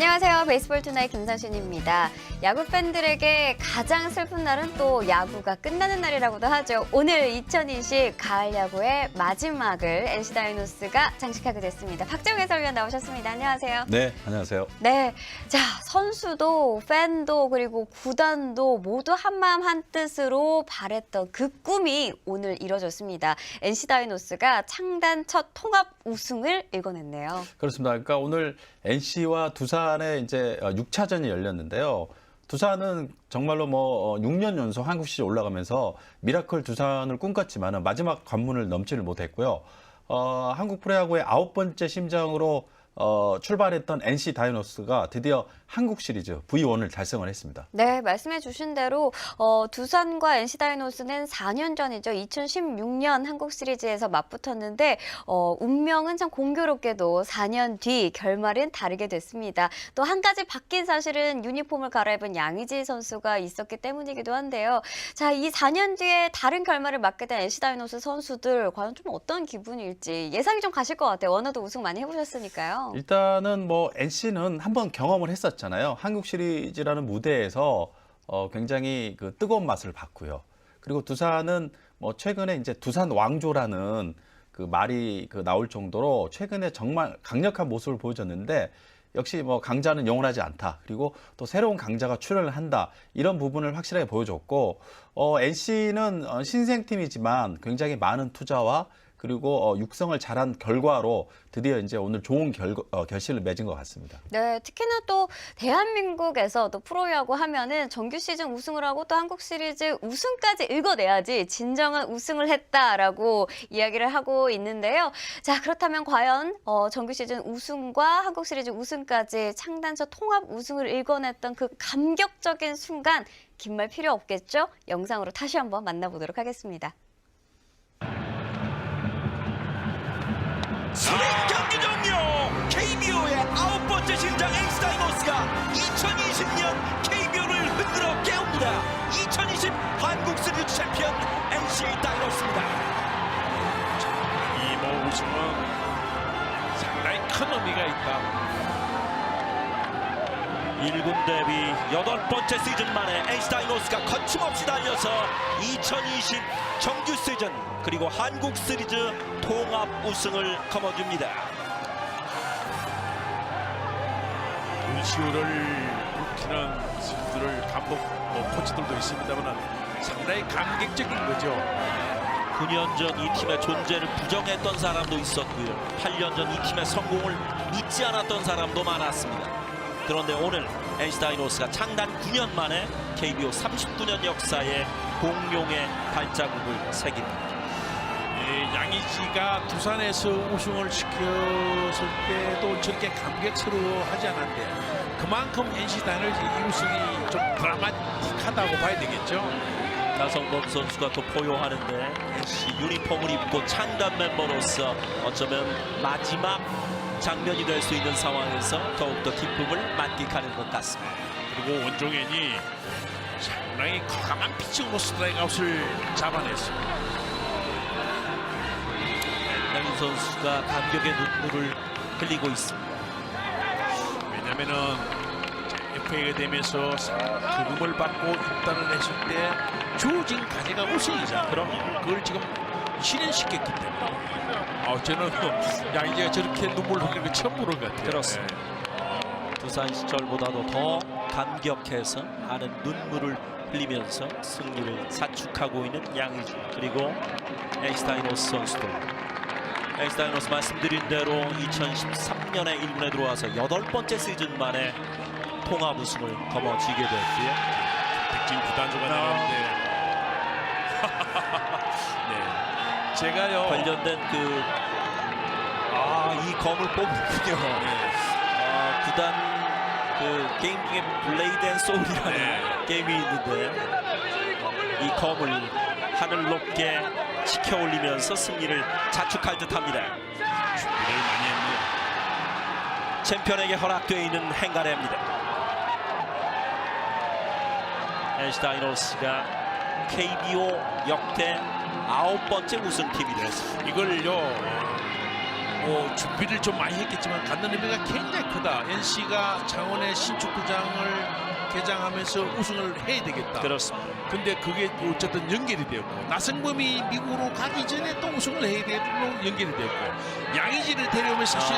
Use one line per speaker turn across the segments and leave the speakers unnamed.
안녕하세요. 베이스볼 투나잇 김상신입니다. 야구 팬들에게 가장 슬픈 날은 또 야구가 끝나는 날이라고도 하죠. 오늘 2020 가을 야구의 마지막을 NC 다이노스가 장식하게 됐습니다. 박재웅 해설위원 나오셨습니다. 안녕하세요.
네, 안녕하세요.
네, 자 선수도 팬도 그리고 구단도 모두 한마음 한뜻으로 바랬던 그 꿈이 오늘 이뤄졌습니다. NC 다이노스가 창단 첫 통합 우승을 일궈냈네요.
그렇습니다. 그러니까 오늘 NC와 두산의 이제 6차전이 열렸는데요. 두산은 정말로 6년 연속 한국 시리즈 올라가면서 미라클 두산을 꿈꿨지만 마지막 관문을 넘지를 못했고요. 한국 프로야구의 9번째 심장으로 출발했던 NC 다이노스가 드디어 한국 시리즈 V1을 달성을 했습니다.
네, 말씀해 주신 대로 두산과 NC 다이노스는 4년 전이죠. 2016년 한국 시리즈에서 맞붙었는데 운명은 참 공교롭게도 4년 뒤 결말은 다르게 됐습니다. 또 한 가지 바뀐 사실은 유니폼을 갈아입은 양의지 선수가 있었기 때문이기도 한데요. 자, 이 4년 뒤에 다른 결말을 맞게 된 NC 다이노스 선수들 과연 좀 어떤 기분일지 예상이 좀 가실 것 같아요. 워너도 우승 많이 해보셨으니까요.
일단은 NC는 한번 경험을 했었잖아요. 한국 시리즈라는 무대에서 굉장히 그 뜨거운 맛을 봤고요. 그리고 두산은 최근에 이제 두산 왕조라는 그 말이 나올 정도로 최근에 정말 강력한 모습을 보여줬는데 역시 강자는 영원하지 않다. 그리고 또 새로운 강자가 출연을 한다. 이런 부분을 확실하게 보여줬고 NC는 신생팀이지만 굉장히 많은 투자와 그리고 육성을 잘한 결과로 드디어 이제 오늘 좋은 결실을 맺은 것 같습니다.
네, 특히나 또 대한민국에서 또 프로야구 하면은 정규 시즌 우승을 하고 또 한국 시리즈 우승까지 읽어내야지 진정한 우승을 했다라고 이야기를 하고 있는데요. 자, 그렇다면 과연 정규 시즌 우승과 한국 시리즈 우승까지 창단첫 통합 우승을 읽어냈던 그 감격적인 순간 긴 말 필요 없겠죠? 영상으로 다시 한번 만나보도록 하겠습니다.
경기 종료! KBO의 9번째 심장 NC 다이노스가 2020년 KBO를 흔들어 깨웁니다. 2020 한국 시리즈 챔피언 NC 다이노스입니다.
이 우승은 상당히 큰 의미가 있다.
1군 데뷔 8번째 시즌 만에 NC 다이노스가 거침없이 달려서 2020 정규 시즌 그리고 한국 시리즈 통합 우승을 거머쥡니다.
눈시울을 붉히는 선수들 감독 코치들도 있습니다만 상당히 감격적인 거죠.
9년 전 이 팀의 존재를 부정했던 사람도 있었고요. 8년 전 이 팀의 성공을 믿지 않았던 사람도 많았습니다. 그런데 오늘 NC 다이노스가 창단 9년 만에 KBO 39년 역사의 공룡의 발자국을 새깁니다.
양의지가 두산에서 우승을 시켰을 때도 저렇게 감격스러워하지 않았는데 그만큼 NC 다이노스 이 우승이 좀 드라마틱하다고 봐야 되겠죠.
나성범 선수가 또 포효하는데 NC 유니폼을 입고 창단 멤버로서 어쩌면 마지막 장면이 될 수 있는 상황에서 더욱더 기쁨을 만끽하는 것 같습니다.
그리고 원종현이 상당히 과감한 피칭으로 스트라이크아웃을 잡아냈습니다.
양희 선수가 감격의 눈물을 흘리고 있습니다.
왜냐면은 FA가 되면서 부금을 받고 입단을 했을 때 주어진 과제가 우승이잖아요. 그럼 그걸 지금 실현시켰기 때문에 저는 양희재가 저렇게 눈물 흘리는 거 처음 보는 것 같아요.
그렇습니다. 두산 시절보다도 더 감격해서 많은 눈물을 흘리면서 승리를 사축하고 있는 양의지 그리고 NC 다이노스 선수들. NC 다이노스 말씀드린 대로 2013년에 1군에 들어와서 8번째 시즌 만에 통합 우승을 거머쥐게 됐고요.
특징 구단주가 나왔는데 네. 제가요
관련된 이 검을 뽑는군요. 구단 게임 중에 블레이드 앤 소울이라는 게임이 있는데 이 검을 하늘 높게 치켜 올리면서 승리를 자축할 듯합니다.
준비를 많이 했네요.
챔피언에게 허락되어 있는 행가래입니다. NC 다이노스가 KBO 역대 9번째 우승팀이 됐습니다.
이걸요 준비를 좀 많이 했겠지만 갖는 의미가 굉장히 크다. NC가 창원의 신축구장을 개장하면서 우승을 해야 되겠다.
그렇습니다.
근데 그게 어쨌든 연결이 되었고 나성범이 미국으로 가기 전에 또 우승을 해야 되고 연결이 되었고 양의지를 데려오면서 사실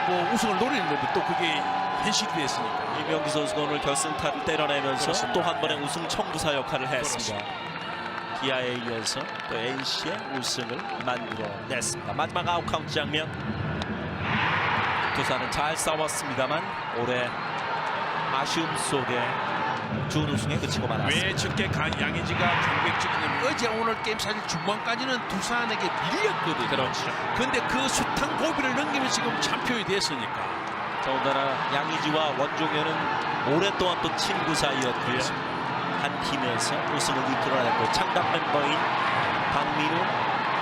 뭐 우승을 노리는데 또 그게 현실이 됐으니까.
이명기 선수가 오늘 결승타를 때려내면서
그렇습니다.
또 한 번의 우승 청부사 역할을 했습니다. 기아에 이어서 또 NC의 우승을 만들어냈습니다. 마지막 아웃카운트 장면. 두산은 잘 싸웠습니다만 올해 아쉬움 속에 준우승에 그치고 말았습니다.
왜 저렇게 양의지가 강백적이냐면 어제 오늘 게임 사실 중반까지는 두산에게 밀렸거든요.
그렇죠.
근데 그 숱한 고비를 넘기면 지금 챔피언이 됐으니까.
더군다나 양의지와 원종현은 오랫동안 또 친구 사이였고요. 한 팀에서 우승을 이끌어냈고 창단 멤버인 박민우,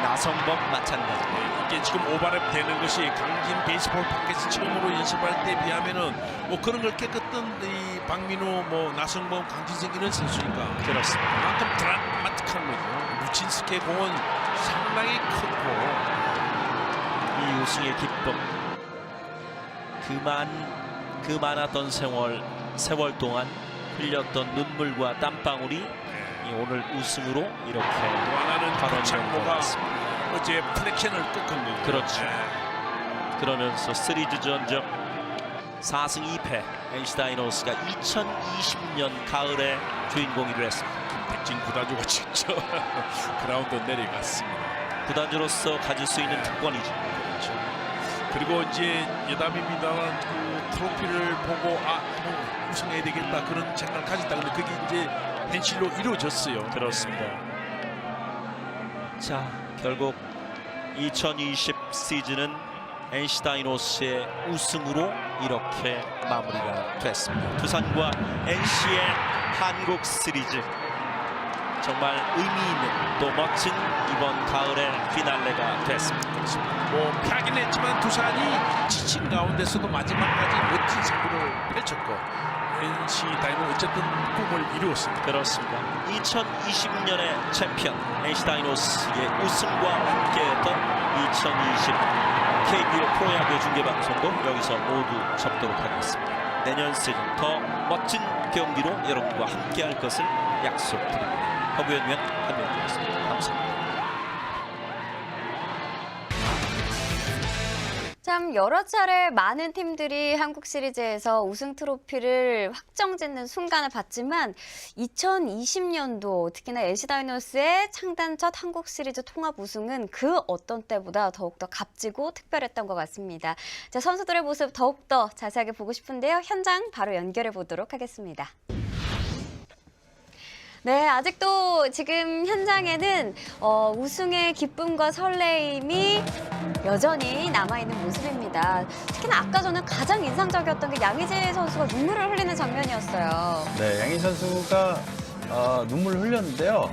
나성범 마찬가지입니다.
이게 지금 오버랩 되는 것이 강진 베이스볼 밖에서 처음으로 연습할 때 비하면은 뭐 그런 걸 깨끗한 이 박민우, 뭐 나성범, 강진석 이런 선수니까
그렇습니다.
그만큼 드라마틱한 거죠. 무친스케 공은 상당히 컸고
이 우승의 기쁨, 그 많았던 세월 동안 흘렸던 눈물과 땀방울이 이 오늘 우승으로 이렇게
또 하나는
발언이
박창모가
나왔습니다.
어제 플렉션을 꺾은 거고.
그렇죠. 그러면서 시리즈 전적 4승 2패 NC 다이노스가 2020년 가을에 주인공이 됐습니다.
백진 구다주가 직접 그라운드 내려갔습니다.
구단주로서 가질 수 있는 특권이죠.
그렇죠. 그리고 이제 여담입니다만 그 트로피를 보고 한번 우승해야 되겠다 그런 생각을 가졌다. 근데 그게 이제 현실로 이루어졌어요.
그렇습니다. 자, 결국 2020 시즌은 NC 다이노스의 우승으로 이렇게 마무리가 됐습니다. 두산과 NC의 한국 시리즈, 정말 의미 있는 또 멋진 이번 가을의 피날레가 됐습니다.
뭐 패하긴 했지만 두산이 지친 가운데서도 마지막까지 멋진 승부를 펼쳤고 NC 다이노 어쨌든 꿈을 이루었습니다.
그렇습니다. 2020년의 챔피언 NC 다이노스의 우승과 함께했던 2020 KBO 프로야구 중계방송도 여기서 모두 접도록 하겠습니다. 내년 시즌 더 멋진 경기로 여러분과 함께할 것을 약속드립니다. 허구현 위원 한명이었습니다. 감사합니다.
참 여러 차례 많은 팀들이 한국 시리즈에서 우승 트로피를 확정짓는 순간을 봤지만 2020년도 특히나 NC 다이노스의 창단 첫 한국 시리즈 통합 우승은 그 어떤 때보다 더욱더 값지고 특별했던 것 같습니다. 자, 선수들의 모습 더욱더 자세하게 보고 싶은데요. 현장 바로 연결해 보도록 하겠습니다. 네, 아직도 지금 현장에는 우승의 기쁨과 설레임이 여전히 남아있는 모습입니다. 특히나 아까 저는 가장 인상적이었던 게 양의지 선수가 눈물을 흘리는 장면이었어요.
네, 양희 선수가 눈물을 흘렸는데요.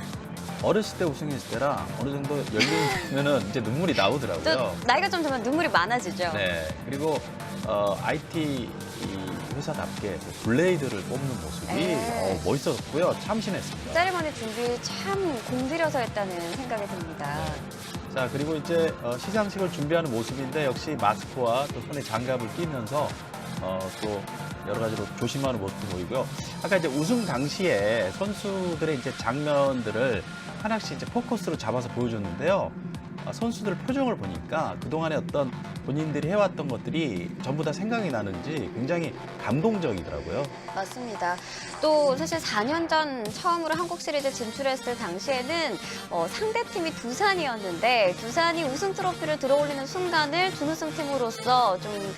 어렸을 때 우승했을 때랑 어느 정도 열리면은 이제 눈물이 나오더라고요.
또 나이가 좀 들면 눈물이 많아지죠.
네, 그리고 IT 회사답게 블레이드를 뽑는 모습이
네.
멋있었고요. 참신했습니다.
세리머니 준비 참 공들여서 했다는 생각이 듭니다.
자, 그리고 이제 시상식을 준비하는 모습인데 역시 마스크와 또 손에 장갑을 끼면서 또 여러 가지로 조심하는 모습도 보이고요. 아까 이제 우승 당시에 선수들의 이제 장면들을 하나씩 이제 포커스로 잡아서 보여줬는데요. 선수들 표정을 보니까 그동안에 어떤 본인들이 해왔던 것들이 전부 다 생각이 나는지 굉장히 감동적이더라고요.
맞습니다. 또 사실 4년 전 처음으로 한국 시리즈 진출했을 당시에는 상대팀이 두산이었는데 두산이 우승 트로피를 들어올리는 순간을 준우승팀으로서 좀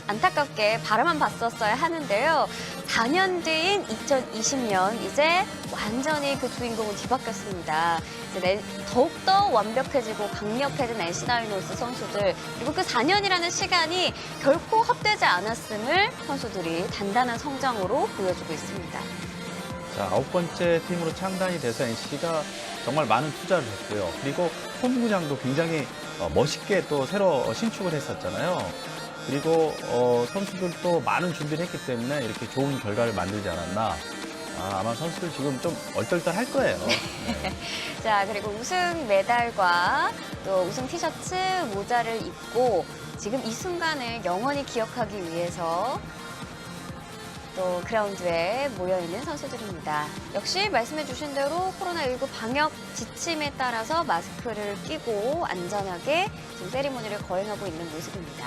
안타깝게 바라만 봤었어야 하는데요. 4년 뒤인 2020년 이제 완전히 그 주인공은 뒤바뀌었습니다. 이제 더욱더 완벽해지고 강력해진 NC 다이노스 선수들, 그리고 그 4년이라는 시간이 결코 헛되지 않았음을 선수들이 단단한 성장으로 보여주고 있습니다.
자, 9번째 팀으로 창단이 돼서 NC가 정말 많은 투자를 했고요. 그리고 홈구장도 굉장히 멋있게 또 새로 신축을 했었잖아요. 그리고 선수들도 많은 준비를 했기 때문에 이렇게 좋은 결과를 만들지 않았나. 아마 선수들 지금 좀 얼떨떨할 거예요. 네.
자, 그리고 우승 메달과 또 우승 티셔츠, 모자를 입고 지금 이 순간을 영원히 기억하기 위해서 또 그라운드에 모여있는 선수들입니다. 역시 말씀해 주신 대로 코로나19 방역 지침에 따라서 마스크를 끼고 안전하게 지금 세리머니를 거행하고 있는 모습입니다.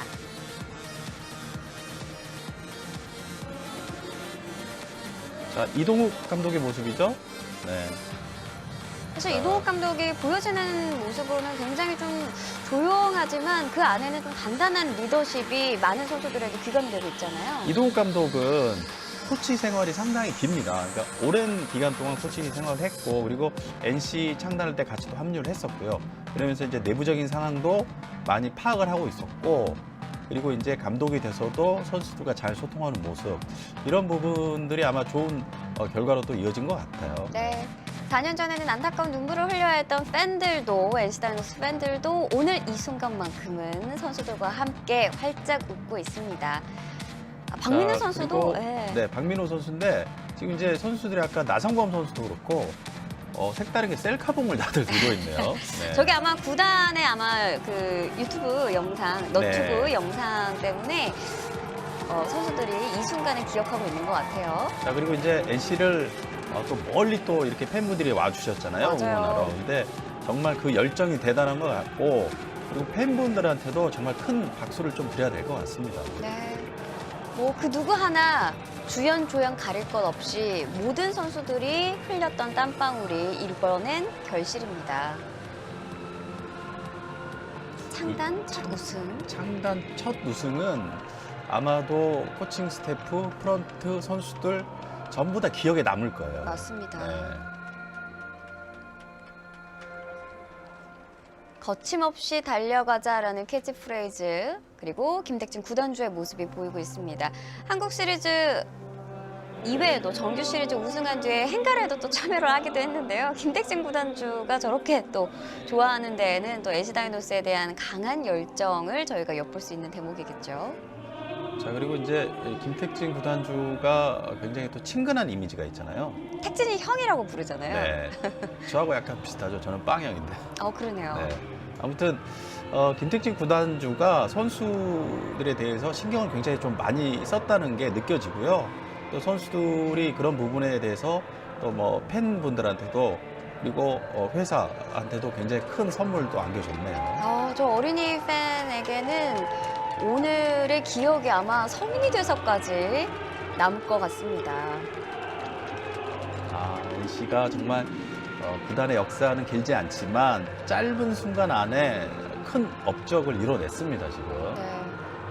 자, 이동욱 감독의 모습이죠. 네.
사실 이동욱 감독이 보여지는 모습으로는 굉장히 좀 조용하지만 그 안에는 좀 단단한 리더십이 많은 선수들에게 귀감이 되고 있잖아요.
이동욱 감독은 코치 생활이 상당히 깁니다. 그러니까 오랜 기간 동안 코치 생활을 했고, 그리고 NC 창단할 때 같이 또 합류를 했었고요. 그러면서 이제 내부적인 상황도 많이 파악을 하고 있었고, 그리고 이제 감독이 돼서도 선수들과 잘 소통하는 모습, 이런 부분들이 아마 좋은 결과로 또 이어진 것 같아요.
네. 4년 전에는 안타까운 눈물을 흘려야 했던 팬들도, NC 다이노스 팬들도 오늘 이 순간만큼은 선수들과 함께 활짝 웃고 있습니다. 박민우
자,
선수도
그리고, 네, 박민우 선수인데 지금 이제 선수들이 아까 나성범 선수도 그렇고 색다르게 셀카봉을 다들 들고 있네요. 네.
저게 아마 구단의 아마 그 유튜브 영상, 너튜브
네.
영상 때문에 선수들이 이 순간을 기억하고 있는 것 같아요.
자, 그리고 이제 NC를 또 멀리 또 이렇게 팬분들이 와주셨잖아요.
맞아요.
응원하러. 근데 정말 그 열정이 대단한 것 같고, 그리고 팬분들한테도 정말 큰 박수를 좀 드려야 될 것 같습니다.
네. 뭐 그 누구 하나 주연 조연 가릴 것 없이 모든 선수들이 흘렸던 땀방울이 이뤄낸 결실입니다. 창단 첫 우승.
창단 첫 우승은 아마도 코칭 스태프, 프런트 선수들 전부 다 기억에 남을 거예요.
맞습니다.
네.
거침없이 달려가자라는 캐치프레이즈, 그리고 김택진 구단주의 모습이 보이고 있습니다. 한국 시리즈 이외에도 정규 시리즈 우승한 뒤에 행가에도 또 참여를 하기도 했는데요. 김택진 구단주가 저렇게 또 좋아하는 데에는 또 NC 다이노스에 대한 강한 열정을 저희가 엿볼 수 있는 대목이겠죠.
자, 그리고 이제 김택진 구단주가 굉장히 또 친근한 이미지가 있잖아요.
택진이 형이라고 부르잖아요.
네. 저하고 약간 비슷하죠. 저는 빵형인데.
그러네요.
네. 아무튼 김택진 구단주가 선수들에 대해서 신경을 굉장히 좀 많이 썼다는 게 느껴지고요. 또 선수들이 그런 부분에 대해서 또 뭐 팬분들한테도, 그리고 회사한테도 굉장히 큰 선물도 안겨줬네요.
저 어린이 팬에게는 오늘의 기억이 아마 성인이 돼서까지 남을 것 같습니다.
NC가 정말 구단의 역사는 길지 않지만 짧은 순간 안에 큰 업적을 이뤄냈습니다, 지금.
네.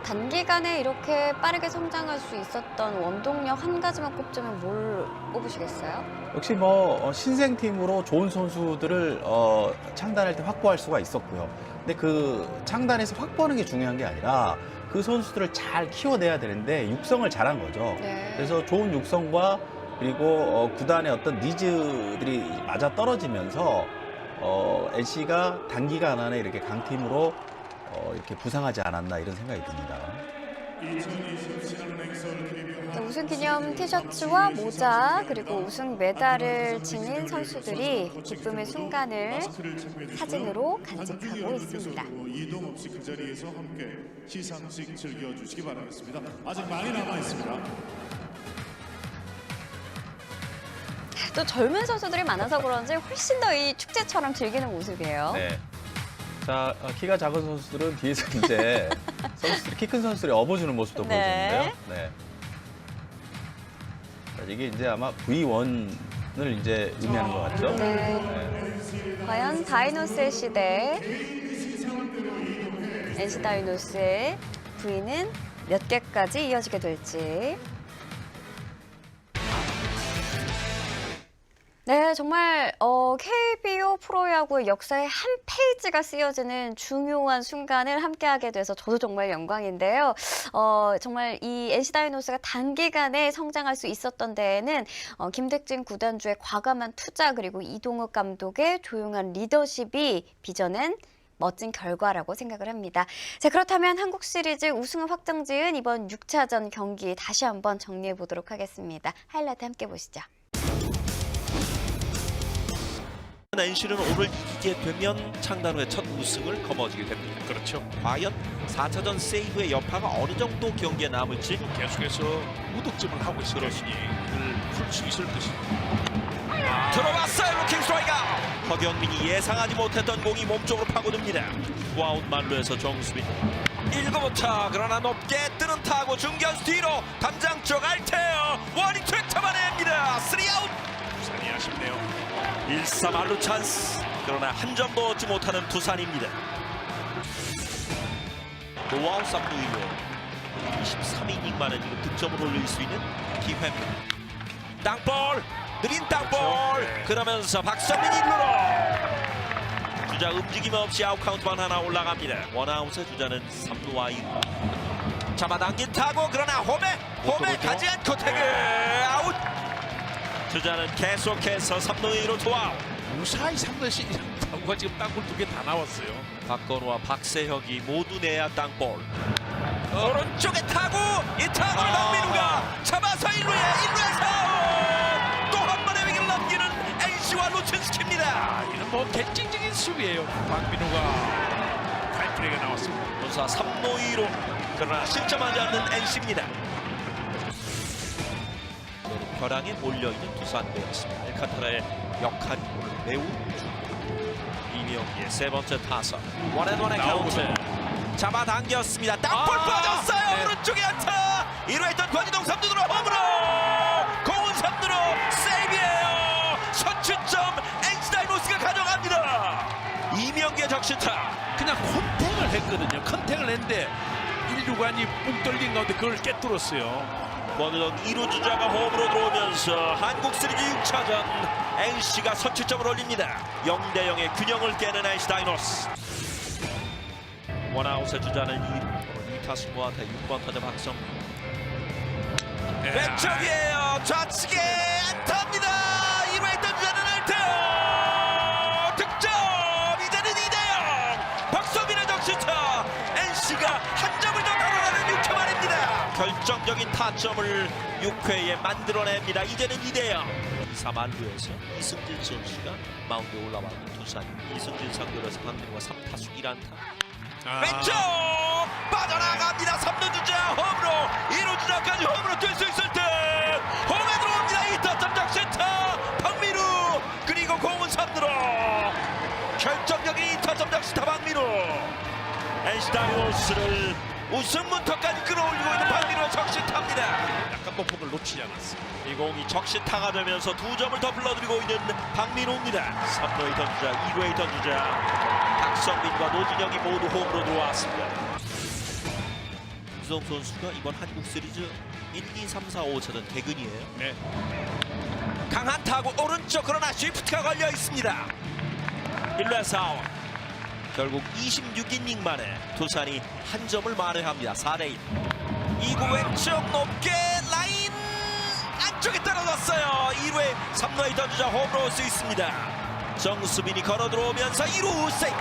단기간에 이렇게 빠르게 성장할 수 있었던 원동력 한 가지만 꼽자면 뭘 꼽으시겠어요?
역시 뭐 신생팀으로 좋은 선수들을 창단할 때 확보할 수가 있었고요. 근데 그 창단에서 확보하는 게 중요한 게 아니라 그 선수들을 잘 키워내야 되는데 육성을 잘한 거죠.
네.
그래서 좋은 육성과 그리고 구단의 어떤 니즈들이 맞아 떨어지면서 NC가 단기간 안에 이렇게 강팀으로 이렇게 부상하지 않았나 이런 생각이 듭니다.
우승 기념 티셔츠와 모자, 그리고 우승 메달을 지닌 선수들이 기쁨의 순간을 사진으로 간직하고 있습니다.
이동 없이 그 자리에서 함께 시상식 즐겨주시기 바라겠습니다. 아직 많이 남아 있습니다.
또 젊은 선수들이 많아서 그런지 훨씬 더 이 축제처럼 즐기는 모습이에요.
네. 자, 키가 작은 선수들은 뒤에서 이제 선수들이 키 큰 선수들이 업어주는 모습도
네.
보여주는데요. 네. 자, 이게 이제 아마 V1을 이제 의미하는 것 같죠?
네.
네.
과연 다이노스의 시대, NC 다이노스의 V는 몇 개까지 이어지게 될지. 네, 정말 KBO 프로야구의 역사의 한 페이지가 쓰여지는 중요한 순간을 함께하게 돼서 저도 정말 영광인데요. 정말 이 NC 다이노스가 단기간에 성장할 수 있었던 데에는 김택진 구단주의 과감한 투자, 그리고 이동욱 감독의 조용한 리더십이 빚어낸 멋진 결과라고 생각을 합니다. 자, 그렇다면 한국 시리즈 우승을 확정지은 이번 6차전 경기 다시 한번 정리해 보도록 하겠습니다. 하이라이트 함께 보시죠.
NC는 오늘 이기게 되면 창단 후에 첫 우승을 거머쥐게 됩니다.
그렇죠.
과연 4차전 세이브의 여파가 어느 정도 경기에 남을지
계속해서 무득점을 하고 있을 것이니 이걸 풀 수 있을 것입니다.
들어갔어요. 루킹 스트라이크. 허경민이 예상하지 못했던 공이 몸쪽으로 파고듭니다. 와웃 만루에서 정수빈 1구부터 그러나 높게 뜨는 타구 중견수 뒤로 담장 쪽 알테어 원익투 잡아냅니다. 3아웃.
부산이 아쉽네요.
1-3 만루 찬스. 그러나 한 점도 얻지 못하는 두산입니다. 노아웃 3루 1루 23이닝 만에 지금 득점을 올릴 수 있는 기회입니다. 땅볼 느린 땅볼.
네.
그러면서 박성민 1루로 주자 움직임 없이 아웃 카운트만 하나 올라갑니다. 원아웃의 주자는 3루와 2루. 잡아당긴 타고 그러나 홈에 가지 않고 태그 아웃. 주자는 계속해서 3루 2루 투아웃.
무사히 3루에 타구가 지금 땅볼 2개 다 나왔어요.
박건우와 박세혁이 모두 내야 땅볼. 오른쪽에 타고 이 타구를 박민우가 잡아서 1루에서 아웃. 또 한 번의 위기를 넘기는 NC와 루틴스키입니다.
이는 뭐 객진적인 수비예요. 박민우가 파이프레이가 나왔습니다.
본사 3루 2루. 그러나 실점하지 않는 NC입니다. 벼랑에 몰려있는 두산 베어스입니다. 알칸타라의 역할이 매우 중요합니다. 이명기의 세 번째 타석. 원앤원의 카운트. 잡아당겼습니다. 땅볼 빠졌어요.
네.
오른쪽에 안타. 1루에 있던 권희동 3루로 홈으로. 공은 3루로 세이브예요. 선취점 NC 다이노스가 가져갑니다. 이명기의 적시타.
그냥 컨택을 했거든요. 컨택을 했는데 1루간이 뿡 뚫린 가운데 그걸 깨뚫었어요.
원우동 2루 주자가 홈으로 들어오면서 한국 시리즈 6차전 NC가 선취점을 올립니다. 0대0의 균형을 깨는 NC 다이노스. 원아웃의 주자는 2타수 무안타 6번 타자 박성민. 왼쪽이에요. 좌측에 안타입니다. 2루에 있던 주자는 알테어. 득점. 이제는 2대0. 박성민의 적시타. NC가 한 점을 더 벌어가는 6회 말입니다. 결정적인 타점을 6회에 만들어냅니다. 이제는 2대0. 2-3 만루에서 이승진 선수가 마운드에 올라왔는 두산. 이승진 상대로서 박민우가 3타수 1안타. 왼쪽 빠져나갑니다. 3루 주자 홈으로 2루 주자까지 홈으로 뛸 수 있을 듯 홈에 들어옵니다. 2타점 적시타 박민우. 그리고 공은 3루로 결정적인 2타점 적시타 박민우. NC 다이노스를 우승문턱까지 끌어올리고 있는 박민우의 적시타입니다.
약간 높음을 놓치지 않았어요.
이 공이 적시타가 되면서 2점을 더 불러들이고 있는 박민우입니다. 3루에 있던 주자 2루에 있던 주자 박성민과 노진영이 모두 홈으로 들어왔습니다. 이성 선수가 이번 한국 시리즈 1, 2, 3, 4, 5차전 대근이에요.
네.
강한 타구 오른쪽 그러나 쉬프트가 걸려 있습니다. 1루에서 아웃. 결국 26이닝 만에 두산이 한 점을 만회합니다. 4대1. 2구 왼쪽 높게 라인 안쪽에 떨어졌어요. 2루에 3루에 있던 주자 홈으로 올 수 있습니다. 정수빈이 걸어 들어오면서 2루 세이브.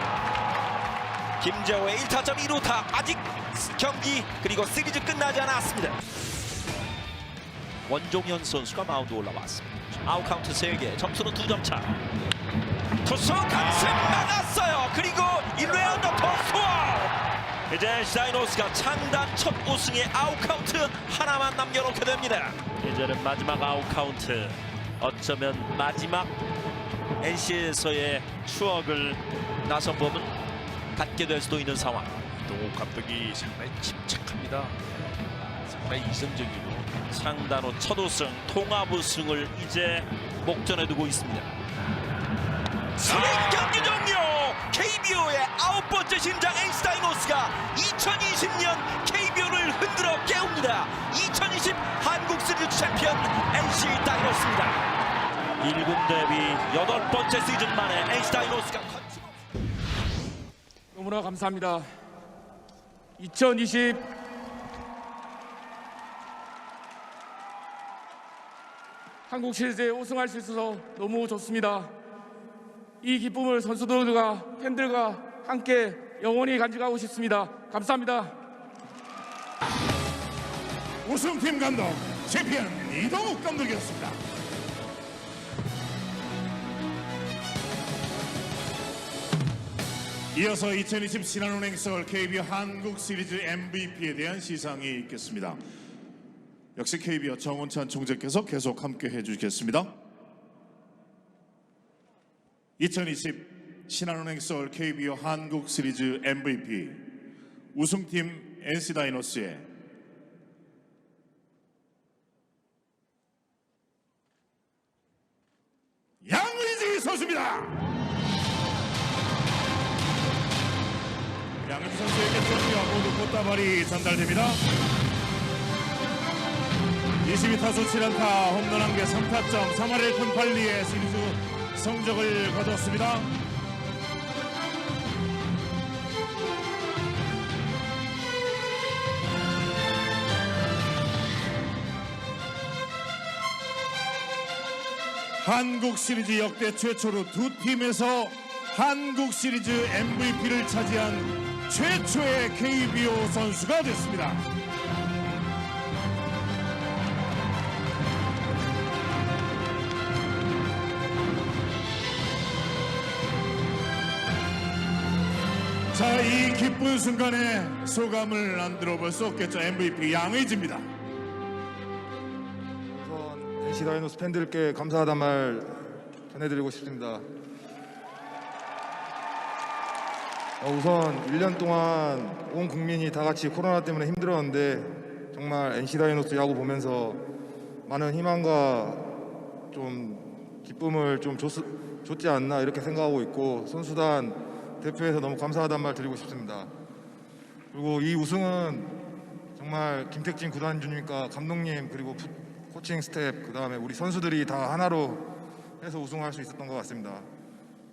김재호의 1타점 2루타. 아직 경기 그리고 시리즈 끝나지 않았습니다. 원종현 선수가 마운드 올라왔습니다. 아웃 카운트 3개. 점수는 2점 차. 투수 강승 막았어요. 그리고 1루에 언더터 스코어. 이제 다이노스가 창단 첫 우승의 아웃 카운트 하나만 남겨놓게 됩니다. 이제는 마지막 아웃 카운트. 어쩌면 마지막 NC에서의 추억을 나선범은 갖게 될 수도 있는 상황.
이동욱 감독이 상당히 침착합니다. 상당히 이성적이고.
창단 후 첫 우승, 통합 우승을 이제 목전에 두고 있습니다. 경기 종료! KBO의 9번째 심장 NC 다이노스가 2020년 KBO를 흔들어 깨웁니다. 2020 한국 시리즈 챔피언 NC 다이노스입니다. 1군 데뷔 8번째 시즌 만에 NC 다이노스가
너무나 감사합니다. 2020 한국 시리즈에 우승할 수 있어서 너무 좋습니다. 이 기쁨을 선수들과 팬들과 함께 영원히 간직하고 싶습니다. 감사합니다.
우승팀 감독 챔피언 이동욱 감독이었습니다. 이어서 2020 신한은행 서울 KBO 한국 시리즈 MVP에 대한 시상이 있겠습니다. 역시 KBO 정원찬 총재께서 계속 함께 해주시겠습니다. 2020 신한은행 서울 KBO 한국 시리즈 MVP 우승팀 NC다이노스의 양의지 선수입니다. 양의지 선수에게 트로피와 모두 꽃다발이 전달됩니다. 22타수 7안타 홈런 1개 3타점 3할 1푼 8리의 시리즈 성적을 거뒀습니다. 한국 시리즈 역대 최초로 두 팀에서 한국 시리즈 MVP를 차지한 최초의 KBO 선수가 됐습니다. 자, 이 기쁜 순간에 소감을 안 들어볼 수 없겠죠. MVP 양의지입니다.
우선 NC다이노스 팬들께 감사하다는 말 전해드리고 싶습니다. 우선 1년 동안 온 국민이 다 같이 코로나 때문에 힘들었는데 정말 NC다이노스 야구 보면서 많은 희망과 좀 기쁨을 좀 줬지 않나 이렇게 생각하고 있고, 선수단 대표해서 너무 감사하다는 말 드리고 싶습니다. 그리고 이 우승은 정말 김택진 구단주님과 감독님 그리고 코칭 스텝 그다음에 우리 선수들이 다 하나로 해서 우승할 수 있었던 것 같습니다.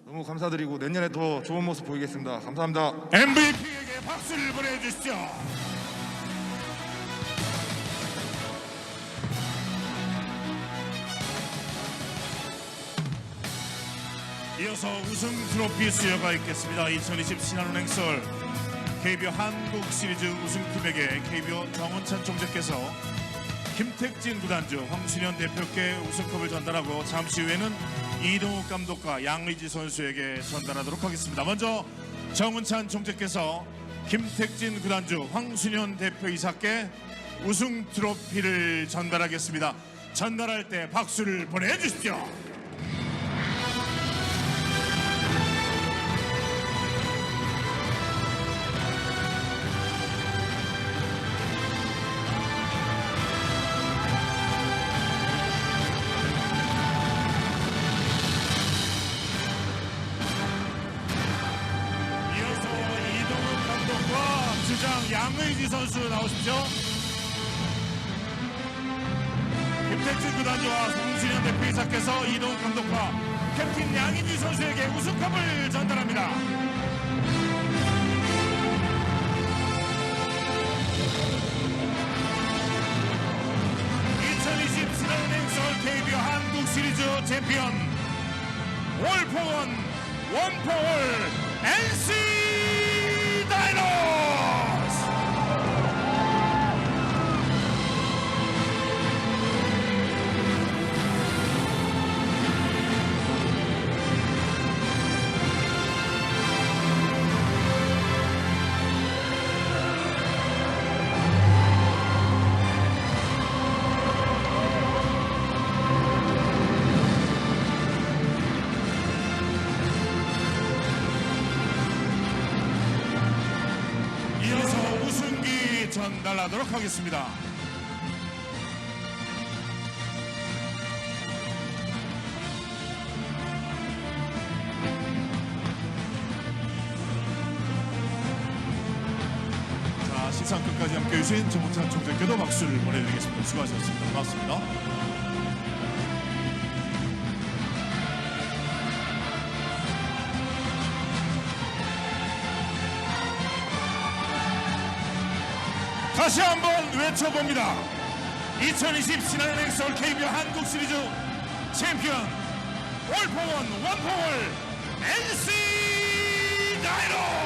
너무 감사드리고 내년에 더 좋은 모습 보이겠습니다. 감사합니다.
MVP에게 박수를 보내주시죠. 이어서 우승 트로피 수여가 있겠습니다. 2020 신한은행 서울 KBO 한국 시리즈 우승팀에게 KBO 정원찬 총재께서 김택진 구단주, 황순현 대표께 우승컵을 전달하고 잠시 후에는 이동욱 감독과 양의지 선수에게 전달하도록 하겠습니다. 먼저 정은찬 총재께서 김택진 구단주, 황순현 대표이사께 우승 트로피를 전달하겠습니다. 전달할 때 박수를 보내주십시오. 양의지 선수 나오십시오. 김택진 구단주와 황순현 대표이사께서 이동욱 감독과 캡틴 양의지 선수에게 우승컵을 전달합니다. 신한은행 서울 KBO 한국 시리즈 챔피언 월포원 원포월 NC 다이노스. 전달하도록 하겠습니다. 자, 시상 끝까지 함께해 주신 정원찬 총재께도 박수를 보내드리겠습니다. 수고하셨습니다. 고맙습니다. 다시 한번 외쳐봅니다. 2020 신한은행 서울 KBO 한국 시리즈 챔피언 올포원 원포월 NC 다이노스.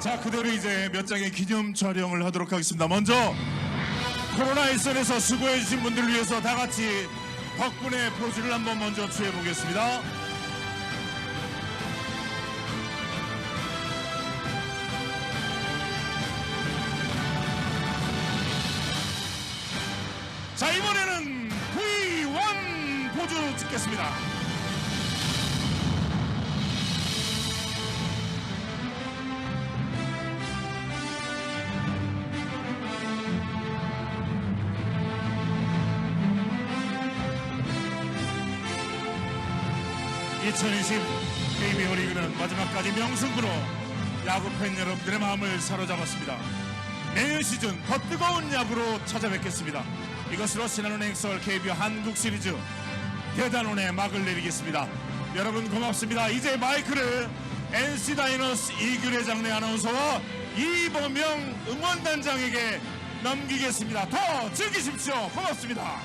자, 그대로 이제 몇 장의 기념 촬영을 하도록 하겠습니다. 먼저 코로나 일선에서 수고해주신 분들을 위해서 다 같이 덕분에 포즈를 한번 먼저 취해 보겠습니다. 자, 이번에는 V1 포즈 찍겠습니다. (2020) KBO 리그는 마지막까지 명승부로 야구 팬 여러분들의 마음을 사로잡았습니다. 내년 시즌 더 뜨거운 야구로 찾아뵙겠습니다. 이것으로 신한은행 서울 KBO 한국 시리즈 대단원의 막을 내리겠습니다. 여러분 고맙습니다. 이제 마이크를 NC 다이노스 이규래 장내 아나운서와 이범영 응원단장에게 넘기겠습니다. 더 즐기십시오. 고맙습니다.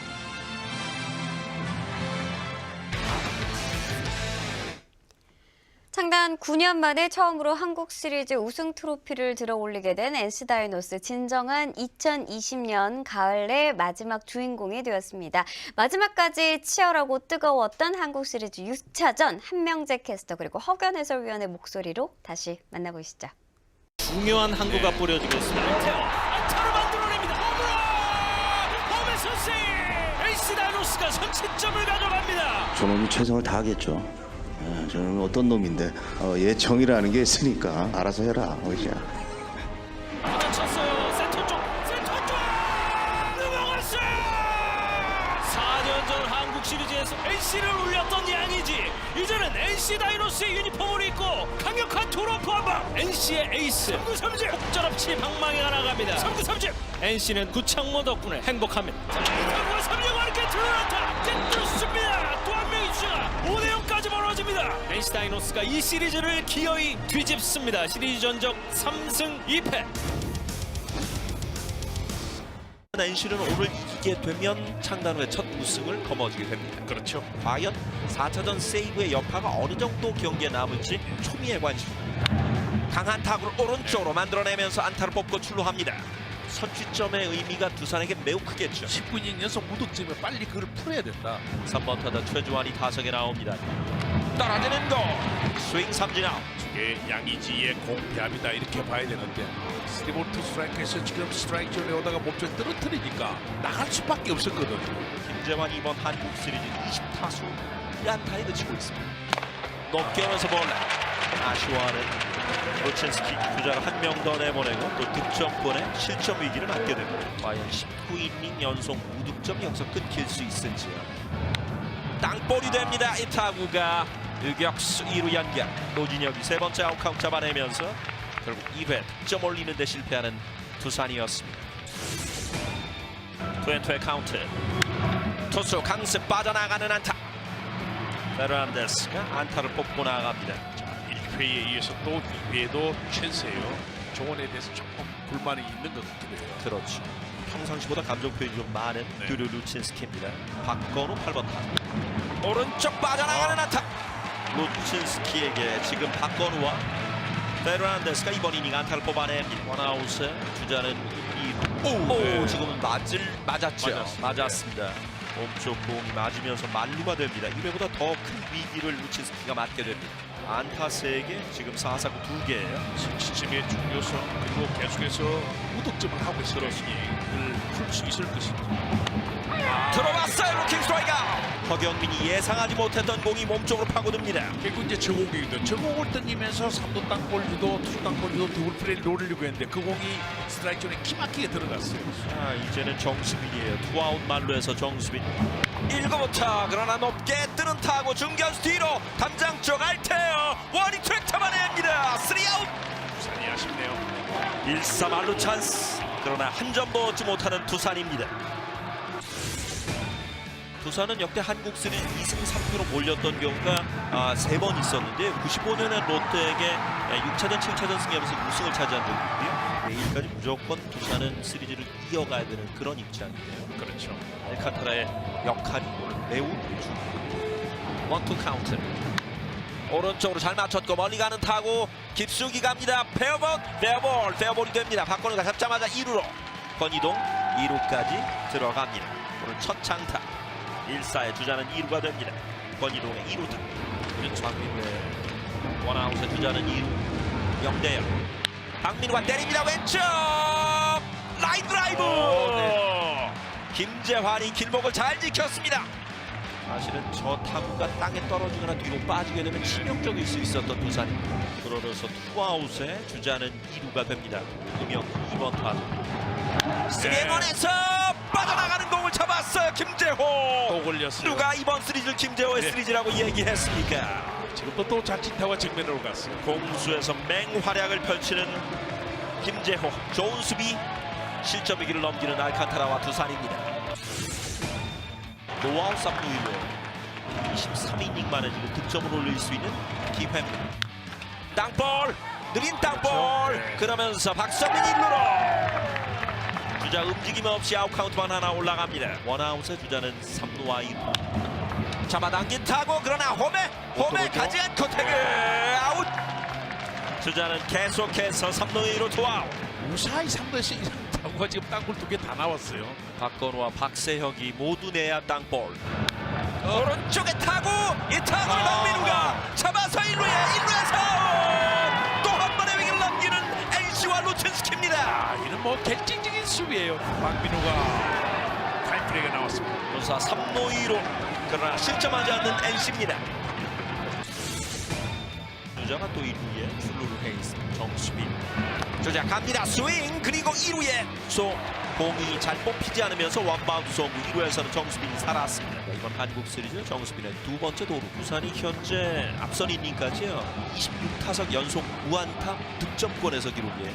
창단 9년 만에 처음으로 한국 시리즈 우승 트로피를 들어 올리게 된 NC 다이노스, 진정한 2020년 가을의 마지막 주인공이 되었습니다. 마지막까지 치열하고 뜨거웠던 한국 시리즈 6차전 한명재 캐스터 그리고 허견 해설위원의 목소리로 다시 만나보시죠.
중요한 항구가 뿌려지고 있습니다. 태어 안타로 만들어냅니다. 홈런! 홈에서 세이브! NC 다이노스가 선취점을 가져갑니다.
저놈이 최선을 다하겠죠. 저는 어떤 놈인데 얘 정이라는 게 있으니까 알아서 해라.
쳤어요. 센터 쪽 넘어갔어요. 4년 전 한국 시리즈에서 NC를 울렸던 양의지, 이제는 NC 다이노스의 유니폼을 입고 강력한 투러프 한방. NC의 에이스 3구 3진 폭절없이 방망이가 나갑니다. 3구 3진 NC는 구창모 덕분에 행복합니다. 3구 3진 완쾌 들어갔다 깼습니다. 또 한 명이 주자 5대0까지 벌어집니다. NC 다이노스가 이 시리즈를 기어이 뒤집습니다. 시리즈 전적 3승 2패. NC는 오늘 이기게 되면 창단 후에 첫 우승을 거머쥐게 됩니다. 그렇죠. 과연 4차전 세이브의 여파가 어느 정도 경기에 남을지 초미의 관심. 강한 타구를 오른쪽으로 만들어내면서 안타를 뽑고 출루합니다. 선취점의 의미가 두산에게 매우 크겠죠.
10분인 연속 무득점에 빨리 그걸 풀어야 된다.
3번 타자 최주환이 타석에 나옵니다. 떨어지는 공. 스윙 삼진 아웃.
이게 양의지의 공배합이다 이렇게 봐야 되는데, 3볼 투 스트라이크에서 지금 스트라이크 존에 오다가 몸쪽 떨어뜨리니까 나갈 수밖에 없었거든.
김재환 이번 한국 시리즈 20타수 1안타에 그치고 있습니다. 높게 오면서 볼넷. 아쉬워하는 루친스키, 주자를 한 명 더 내보내고 또 득점권에 실점 위기를 맞게 됩니다. 과연 19이닝 연속 무득점 역사 끊길 수 있을지요. 땅볼이 됩니다. 이 타구가 유격수 2루 연결. 노진혁이 세 번째 아웃카운트 잡아내면서 결국 2회 득점 올리는 데 실패하는 두산이었습니다. 투앤투의 카운트. 투수 강습 빠져나가는 안타. 페르난데스가 안타를 뽑고 나갑니다.
1회에 이어서 또 2회도 찬스예요. 조원에 대해서 조금 불만이 있는 것 같기도 해요.
그렇죠. 평상시보다 감정 표현이 좀 많은 드류 루친스키입니다. 박건우 8번 타. 오른쪽 빠져나가는 안타. 루친스키에게 지금 박건우와 페르난데스가 이번 이닝 안타를 뽑아냅니다. 원아웃에 주자는 2루. 지금은 맞았죠. 맞았습니다. 몸쪽 공이 맞으면서 만루가 됩니다. 1회보다 더 큰 위기를 루친스키가 맞게 됩니다. 안타 3개, 지금 4사구 2개예요.
선취점의 중요성, 그리고 계속해서 무득점을 하고 있으니 이걸 풀 수 있을 것인지.
들어왔어요. 루킹 스트라이크. 허경민이 예상하지 못했던 공이 몸쪽으로 파고듭니다.
결국 이제 저 공이거든. 저 공을 던지면서 3루 땅볼 주도 투수 땅볼 주도 더블 플레이를 노리려고 했는데 그 공이 스트라이크 존에 기막히게 들어갔어요.
자, 이제는 정수빈이에요. 투아웃 만루에서 정수빈. 1구부터 그러나 높게 뜨는 타고 중견수 뒤로 담장 쪽 알테어 원익 트랙 잡아냅니다. 3아웃.
부산이 아쉽네요.
1-3 만루 찬스. 그러나 한 점도 얻지 못하는 두산입니다. 두산은 역대 한국 시리즈 2승 3패로 몰렸던 경우가 3번 있었는데 95년에 롯데에게 6차전 7차전 승리하면서 우승을 차지한 적이 있고요. 내일까지 무조건 두산은 시리즈를 이어가야 되는 그런 입장이에요.
그렇죠.
알칸타라의 역할이 매우 중요합니다. 원투 카운트. 오른쪽으로 잘 맞췄고 멀리 가는 타구 깊숙이 갑니다. 페어볼이 됩니다. 박건우가 잡자마자 2루로 권희동 2루까지 들어갑니다. 오늘 첫 장타 1사의 주자는 2루가 됩니다. 권희동의 2루 타. 박민우의 원아웃의 주자는 2루 0대0. 박민우가 때립니다. 왼쪽 라인 드라이브. 김재환이 길목을 잘 지켰습니다. 사실은 저 타구가 땅에 떨어지거나 뒤로 빠지게 되면 치명적일 수 있었던 두산입니다. 그러면서 투아웃에 주자는 2루가 됩니다. 음영 2번 타자. 스윙원에서 빠져나가는 공을 잡았어요. 김재호.
또 걸렸어요.
누가 이번 시리즈를 김재호의 시리즈라고 얘기했습니까?
지금도 또 자칫하고 측면으로 갔어요.
공수에서 맹활약을 펼치는 김재호. 좋은 수비, 실점 위기를 넘기는 알칸타라와 두산입니다. 노아웃 3루이로 23이닝 만에 지금 득점을 올릴 수 있는 기회입니다. 땅볼, 느린 땅볼. 그러면서 박성민 1루로 주자 움직임 없이 아웃 카운트만 하나 올라갑니다. 원아웃의 주자는 3루와 2루. 잡아당긴 타고 그러나 홈에 가지 않고 태그 아웃. 주자는 계속해서 3루 2루 투아웃.
무사히 3루에서 이런 타구가 지금 땅볼 2개 다 나왔어요.
박건우와 박세혁이 모두 내야 땅볼. 오른쪽에 타구, 이 타구를 박민우가 잡아서 1루에서 또 한 번의 위기를 넘기는 NC와 루틴스키입니다.
이는 뭐 결정적인 수비예요. 박민우가 타이플레이가 나왔습니다.
무사 3루 2루. 그러나 실점하지 않는 NC입니다. 주자가 또 1루에 출루를 해 있습니다. 정수빈. 주자 갑니다. 스윙. 그리고 2루에 공이 잘 뽑히지 않으면서 원바운드 송구. 2루에서는 정수빈이 살았습니다. 이번 한국 시리즈 정수빈의 두 번째 도루. 부산이 현재 앞선 이닝까지요 26타석 연속 무안타 득점권에서 기록에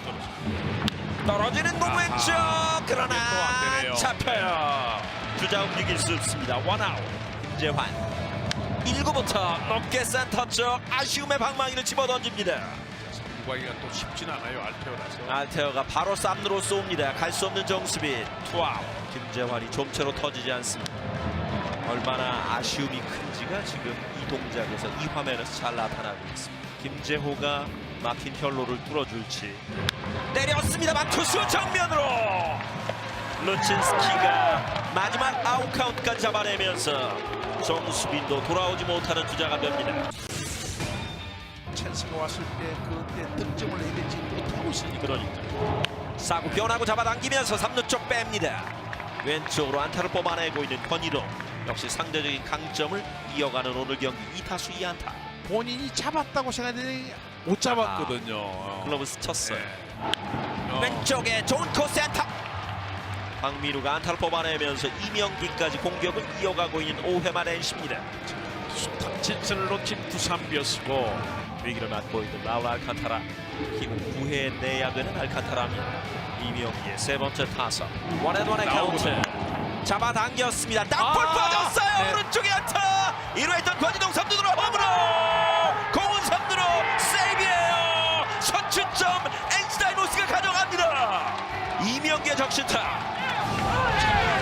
떨어지는 공 왼쪽. 그러나
또안 되네요.
잡혀요. 주자 움직일 수 없습니다. 원아웃. 김재환 1구부터 높게 센터 쪽 아쉬움의 방망이를 집어던집니다.
구하기가 또 쉽진 않아요. 알테오라서.
알테어가 바로 쌈으로 쏩니다. 갈 수 없는 정수빈 투아웃. 김재환이 좀채로 터지지 않습니다. 얼마나 아쉬움이 큰지가 지금 이 동작에서 이 화면에서 잘 나타나고 있습니다. 김재호가 막힌 혈로를 뚫어줄지. 때렸습니다만 투수 정면으로 루친스키가 마지막 아웃 카운트까지 잡아내면서 정수빈도 돌아오지 못하는 주자가 됩니다.
찬스가 왔을 때 그때 득점을 해야 되지 못하고 있으니까.
그러니까 사구 변하고 잡아당기면서 3루 쪽 뺍니다. 왼쪽으로 안타를 뽑아내고 있는 권희동. 역시 상대적인 강점을 이어가는 오늘 경기 2타수 2안타.
본인이 잡았다고 생각했는데 못 잡았거든요.
글러브 스쳤어요.
네.
왼쪽에 좋은 코스 안타. 박민우가 안타를 뽑아내면서 이명기까지 공격을 이어가고 있는 5회만 NC입니다.
진선을 놓친 두산비었고
위기를 맞고 있는 라울 알칸타라. 힘은 9회에 내야 되는 알칸타라입니다. 이명기의 세 번째 타석. 원앤원의 카운트. 잡아당겼습니다. 땅볼 빠졌어요.
네.
오른쪽에 안타. 1루 했던 권희동 3루로 홈으로. 공은 3루로 세이브예요. 선취점 NC 다이노스가 가져갑니다. 이명기의 적시타.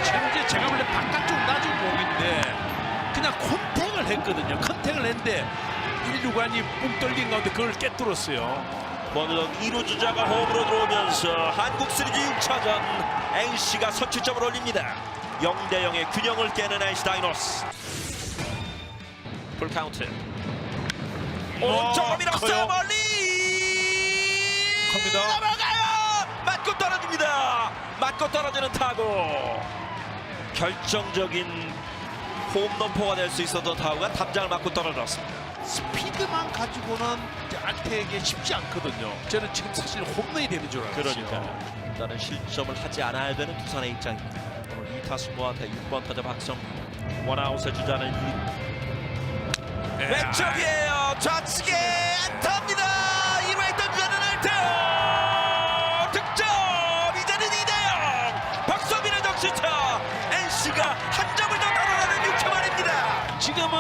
현재 제가 원래 바깥쪽 낮은 공인데 그냥 컨택을 했거든요. 컨택을 했는데 1루간이 뿡 뚫린 가운데 그걸 깨뚫었어요.
권희동 2루 주자가 홈으로 들어오면서 한국 시리즈 6차전 NC가 선취점을 올립니다. 0대0의 균형을 깨는 NC 다이노스. 풀카운트. 오른쪽으로 밀었어요. 멀리
큽니다.
넘어가요. 맞고 떨어집니다. 맞고 떨어지는 타구. 결정적인 홈런포가 될 수 있었던 타구가 담장을 맞고 떨어졌습니다.
스피드만 가지고는 알테에게 쉽지 않거든요. 저는 지금 사실 홈런이 되는 줄 알았어요.
그러니까 일단은 실점을 하지 않아야 되는 두산의 입장입니다. 오늘 2타수 무안타 6번 타자 박성민. 원아웃의 주자는 왼쪽이에요. 좌측에 안타입니다. 1루에 있던 주자는 알테어. 득점. 이제는 2대0. 박성민의 적시타. NC가 한 점을 더 따라가는 6회 말입니다.
지금은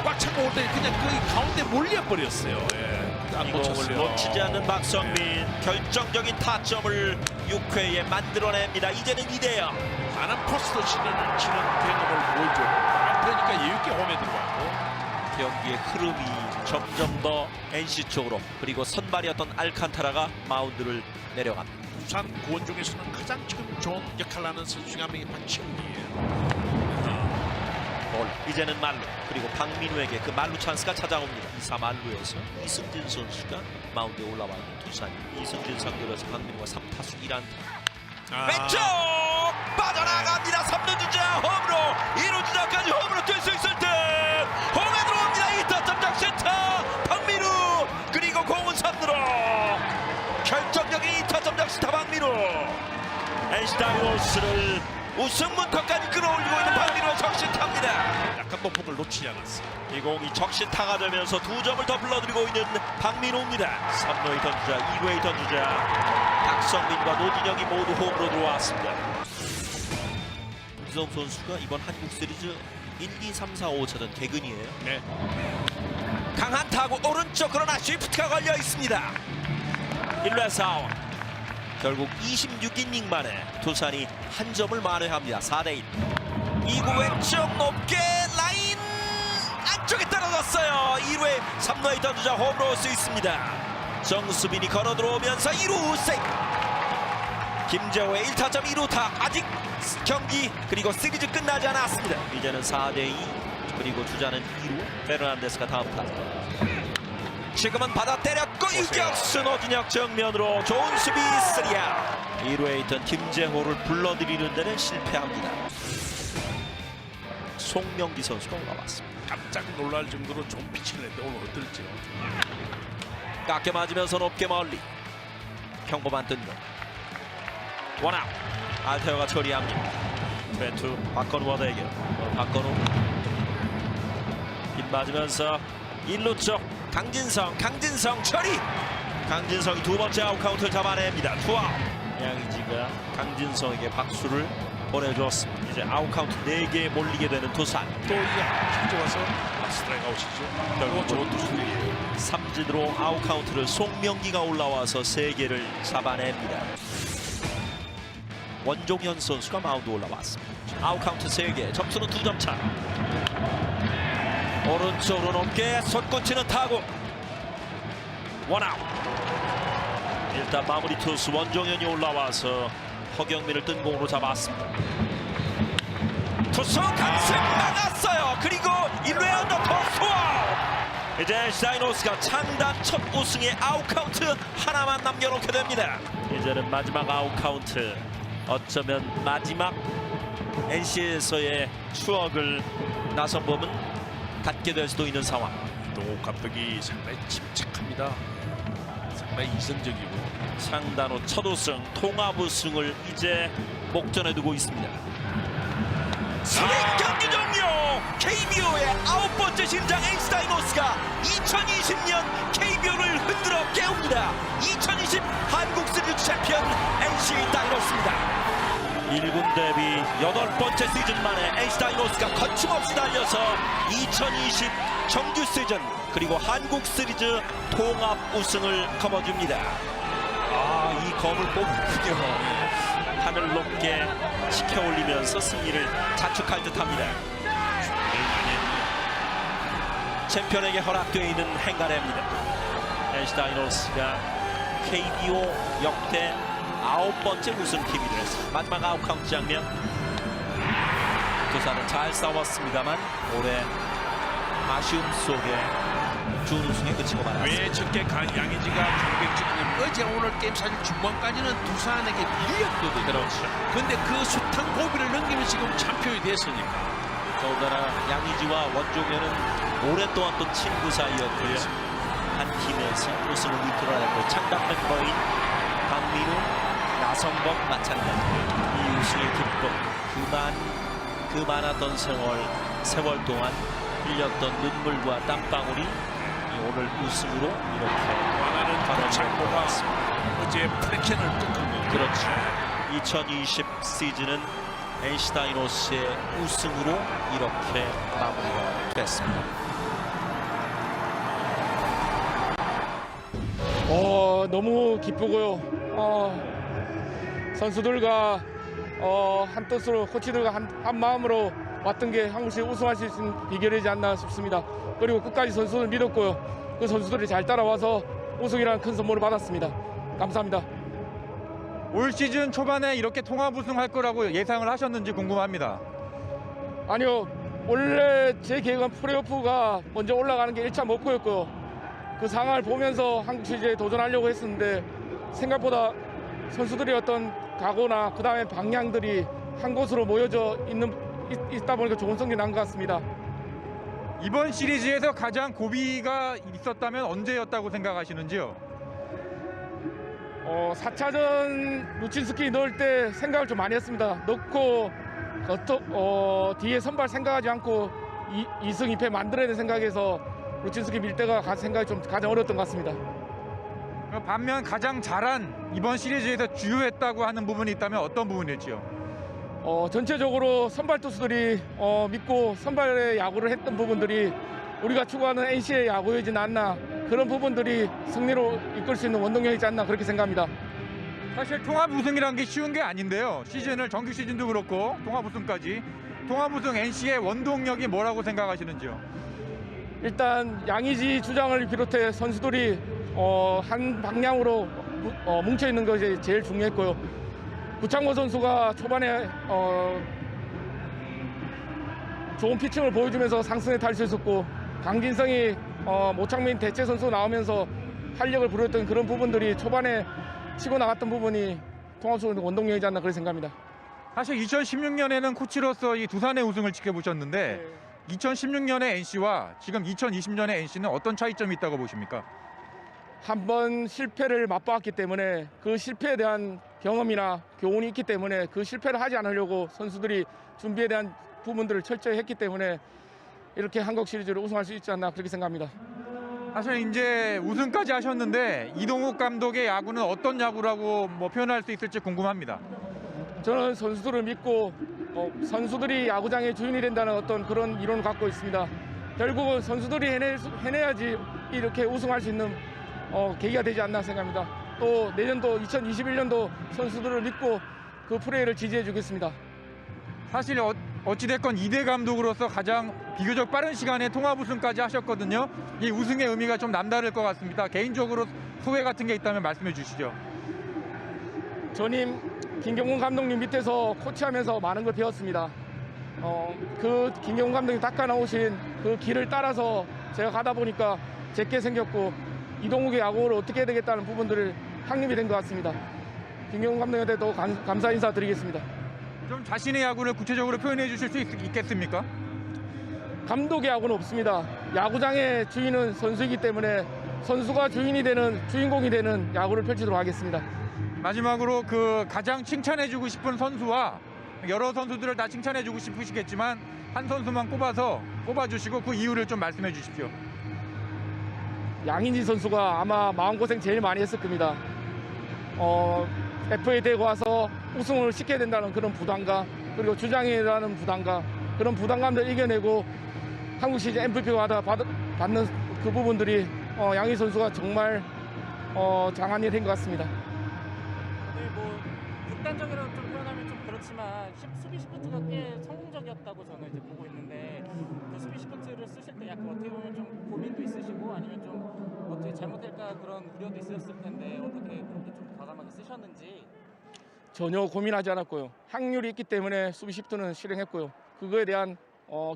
꽉 차고 올 때 그냥 거기 가운데 몰려버렸어요. 안
이 공을
놓쳤어요.
놓치지 않는 박성민. 결정적인 타점을 6회에 만들어냅니다. 이제는 2대0.
많은 포스트 치는 경험을 보여줘. 그러니까 여유있게 홈에 들어왔고
경기의 흐름이 점점 더 NC 쪽으로, 그리고 선발이었던 알칸타라가 마운드를 내려갑니다.
두산 고원 중에서는 가장 지금 좋은 역할을 하는 선수 중에 한 명이 박지훈이에요.
볼, 이제는 말루, 그리고 박민우에게 그 말루 찬스가 찾아옵니다. 2사 말루에서 이승진 선수가 마운드에 올라와 있는 두산. 이승진 상대로서 박민우가 3타수 1안타. 왼쪽 빠져나갑니다. 3루 주자 홈으로, 2루 주자까지 홈으로 뛸 수 있을 듯 홈에 들어옵니다. 2타점 적시타 박민우, 그리고 공은 3루로 결정적인 2타점 적시타 박민우. NC 다이노스를 우승문턱까지 끌어올리고 있는 박민우의 적시타입니다.
약간 높은 걸 놓치지 않았어요.
이 공이 적시타가 되면서 2점을 더 불러들이고 있는 박민우입니다. 3루에 던지자, 2루에 던지자 박성민과 노진영이 모두 홈으로 들어왔습니다. 문지성 선수가 이번 한국 시리즈 1, 2, 3, 4, 5차전 개근이에요.
네.
강한 타구 오른쪽, 그러나 쉬프트가 걸려 있습니다. 1루에 상황. 결국 26이닝 만에 두산이 한 점을 만회합니다. 4대1. 2구 왼쪽 높게 라인 안쪽에 떨어졌어요. 2루에 3루에 던지자 홈으로 올 수 있습니다. 정수빈이 걸어 들어오면서 2루 세이브. 김재호의 1타점 2루타. 아직 경기 그리고 시리즈 끝나지 않았습니다. 이제는 4대2, 그리고 주자는 2루. 페르난데스가 다음 타자. 지금은 받아 때렸고 유격수 노진혁 정면으로 좋은 수비 3아웃. 2루에 있던 김재호를 불러들이는 데는 실패합니다. 송명기 선수가 올라왔습니다.
깜짝 놀랄 정도로 좋은 피칭을 했는데 오늘 어떨지요?
깎여 맞으면서 높게 멀리. 평범한 뜬공. 원아웃. 알테어가 처리합니다. 트웬투 박건우와 대결. 박건우 빗 맞으면서 1루 쪽 강진성 처리. 강진성이 두 번째 아웃 카운트를 잡아냅니다. 투아웃. 양의지가 강진성에게 박수를 보내주었습니다. 이제 아웃 카운트 4개 몰리게 되는 두산.
또 이게 가져와서 스트라이크 아웃이죠. 결국 좋은 투수들이에요.
삼진으로 아웃 카운트를 송명기가 올라와서 3개를 잡아냅니다. 원종현 선수가 마운드 올라왔습니다. 아웃 카운트 3개, 점수는 2점 차. 오른쪽으로 높게 솟구치는 타구. 원아웃. 일단 마무리 투수 원종현이 올라와서 허경민을 뜬 공으로 잡았습니다. 투수 강승 막았어요. 그리고 1루에 언더터 투아웃. 이제 NC 다이노스가 창단 첫 우승에 아웃 카운트 하나만 남겨놓게 됩니다. 이제는 마지막 아웃 카운트. 어쩌면 마지막 NC에서의 추억을 나성범은 갖게 될 수도 있는 상황.
이동욱 감독이 상당히 침착합니다. 상당히 이성적이고.
창단 후 첫 우승, 통합 우승을 이제 목전에 두고 있습니다. 스윙 경기 종료! KBO의 9번째 심장 NC 다이노스가 2020년 KBO를 흔들어 깨웁니다. 2020 한국 시리즈 챔피언 NC 다이노스입니다. 1군 데뷔 8번째 시즌 만에 NC 다이노스가 거침없이 달려서 2020 정규 시즌 그리고 한국 시리즈 통합 우승을 거머쥡니다. 이 검을 뽑군요. 하늘 높게 치켜 올리면서 승리를 자축할 듯합니다. 챔피언에게 허락되어 있는 행가래입니다. NC 다이노스가 KBO 역대 9번째 우승팀이 됐습니다. 마지막 아웃 카운트 장면. 두산은 잘 싸웠습니다만 올해 아쉬움 속에 준우승에 그치고 말았습니다.
왜 저게 양의지가 강백지님 어제 오늘 게임 사실 중반까지는 두산에게 밀렸거든요.
그렇죠.
근데 그 숱한 고비를 넘기면 지금 챔피언이 됐으니까.
더군다나 양의지와 원종현은 오랫동안 또 친구 사이였고요. 한 팀에서 우승을 이끌어냈고 창단 멤버인 박민우, 나성범 마찬가지. 이 우승의 기쁨, 그 많았던 세월 동안 흘렸던 눈물과 땀방울이 오늘 우승으로 이렇게
하나는 장모가
왔습니다.
어제 프레켄을 뚫은 거예요.
그렇죠. 2020 시즌은 NC 다이노스의 우승으로 이렇게 마무리가 됐습니다.
너무 기쁘고요. 선수들과 한 뜻으로 코치들과 한 마음으로 왔던 게 한국시리즈 우승할 수 있는 비결이지 않나 싶습니다. 그리고 끝까지 선수를 믿었고요. 그 선수들이 잘 따라와서 우승이라는 큰 선물을 받았습니다. 감사합니다.
올 시즌 초반에 이렇게 통합 우승할 거라고 예상을 하셨는지 궁금합니다.
아니요, 원래 제 계획은 플레이오프가 먼저 올라가는 게 1차 목표였고요. 그 상황을 보면서 한국시리즈에 도전하려고 했었는데 생각보다 선수들의 어떤 각오나 그 다음에 방향들이 한 곳으로 모여져 있다 보니까 좋은 성적이 난 것 같습니다.
이번 시리즈에서 가장 고비가 있었다면 언제였다고 생각하시는지요?
4차전 루친스키 넣을 때 생각을 좀 많이 했습니다. 넣고 뒤에 선발 생각하지 않고 2승 2패 만들어야 되는 생각에서 루친스키 밀 때가 생각이 좀 가장 어려웠던 것 같습니다.
반면 가장 잘한 이번 시리즈에서 주요했다고 하는 부분이 있다면 어떤 부분일지요?
전체적으로 선발 투수들이 믿고 선발의 야구를 했던 부분들이 우리가 추구하는 NC의 야구이진 않나, 그런 부분들이 승리로 이끌 수 있는 원동력이지 않나 그렇게 생각합니다.
사실 통합 우승이란 게 쉬운 게 아닌데요. 시즌을 정규 시즌도 그렇고 통합 우승까지. 통합 우승 NC의 원동력이 뭐라고 생각하시는지요?
일단 양의지 주장을 비롯해 선수들이 한 방향으로 뭉쳐 있는 것이 제일 중요했고요. 구창모 선수가 초반에 좋은 피칭을 보여주면서 상승에 탈 수 있었고, 강진성이 모창민 대체 선수 나오면서 활력을 불었던 그런 부분들이 초반에 치고 나갔던 부분이 통합우승 원동력이지 않나 그렇게 생각합니다.
사실 2016년에는 코치로서 이 두산의 우승을 지켜보셨는데 2016년의 NC와 지금 2020년의 NC는 어떤 차이점이 있다고 보십니까?
한 번 실패를 맛봤기 때문에 그 실패에 대한 경험이나 교훈이 있기 때문에 그 실패를 하지 않으려고 선수들이 준비에 대한 부분들을 철저히 했기 때문에 이렇게 한국 시리즈를 우승할 수 있지 않나 그렇게 생각합니다.
사실 이제 우승까지 하셨는데 이동욱 감독의 야구는 어떤 야구라고 표현할 수 있을지 궁금합니다.
저는 선수들을 믿고 선수들이 야구장의 주인이 된다는 어떤 그런 이론을 갖고 있습니다. 결국은 선수들이 해내야지 이렇게 우승할 수 있는 계기가 되지 않나 생각합니다. 또 내년도 2021년도 선수들을 믿고 그 플레이를 지지해 주겠습니다.
사실 어찌됐건 이대 감독으로서 가장 비교적 빠른 시간에 통합 우승까지 하셨거든요. 이 우승의 의미가 좀 남다를 것 같습니다. 개인적으로 소회 같은 게 있다면 말씀해 주시죠.
전임 김경훈 감독님 밑에서 코치하면서 많은 걸 배웠습니다. 그 김경훈 감독이 닦아놓으신 그 길을 따라서 제가 가다 보니까 제게 생겼고 이동욱의 야구를 어떻게 해야 되겠다는 부분들을 확립이 된 것 같습니다. 김경훈 감독님한테도 감사 인사드리겠습니다.
좀 자신의 야구를 구체적으로 표현해 주실 수 있겠습니까?
감독의 야구는 없습니다. 야구장의 주인은 선수이기 때문에 선수가 주인공이 되는 야구를 펼치도록 하겠습니다.
마지막으로 그 가장 칭찬해주고 싶은 선수와 여러 선수들을 다 칭찬해주고 싶으시겠지만 한 선수만 꼽아주시고 그 이유를 좀 말씀해 주십시오.
양인지 선수가 아마 마음고생 제일 많이 했을 겁니다. FA 되고 와서 우승을 시켜야 된다는 그런 부담감, 그리고 주장이라는 부담감, 그런 부담감들 이겨내고 한국 시리즈 MVP가 받는 그 부분들이 양인지 선수가 정말 장한 일인 것 같습니다.
네, 극단적으로 좀 표현하면 좀 그렇지만 수비 시프트가 꽤 성공적이었다고 저는 이제 보고 있는데 그 수비 시프트를 쓰실 때 약간 어떻게 보면 좀 고민도 있으시고 아니면 좀 어떻게 잘못될까 그런 우려도 있었을 텐데 어떻게 그렇게 좀 과감하게 쓰셨는지.
전혀 고민하지 않았고요. 확률이 있기 때문에 수비 시프트는 실행했고요. 그거에 대한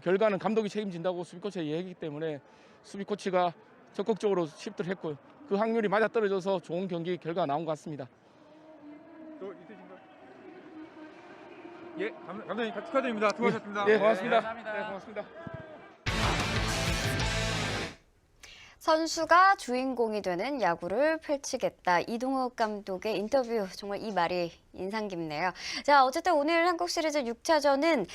결과는 감독이 책임진다고 수비 코치가 얘기했기 때문에 수비 코치가 적극적으로 시프트를 했고요. 그 확률이 맞아떨어져서 좋은 경기 결과가 나온 것 같습니다.
또 있으신가요? 예, 감독님 축하드립니다. 수고하셨습니다.
네, 고맙습니다.
감사합니다.
네, 고맙습니다.
선수가 주인공이 되는 야구를 펼치겠다. 이동욱 감독의 인터뷰, 정말 이 말이 인상 깊네요. 자, 어쨌든 오늘 한국 시리즈 6차전은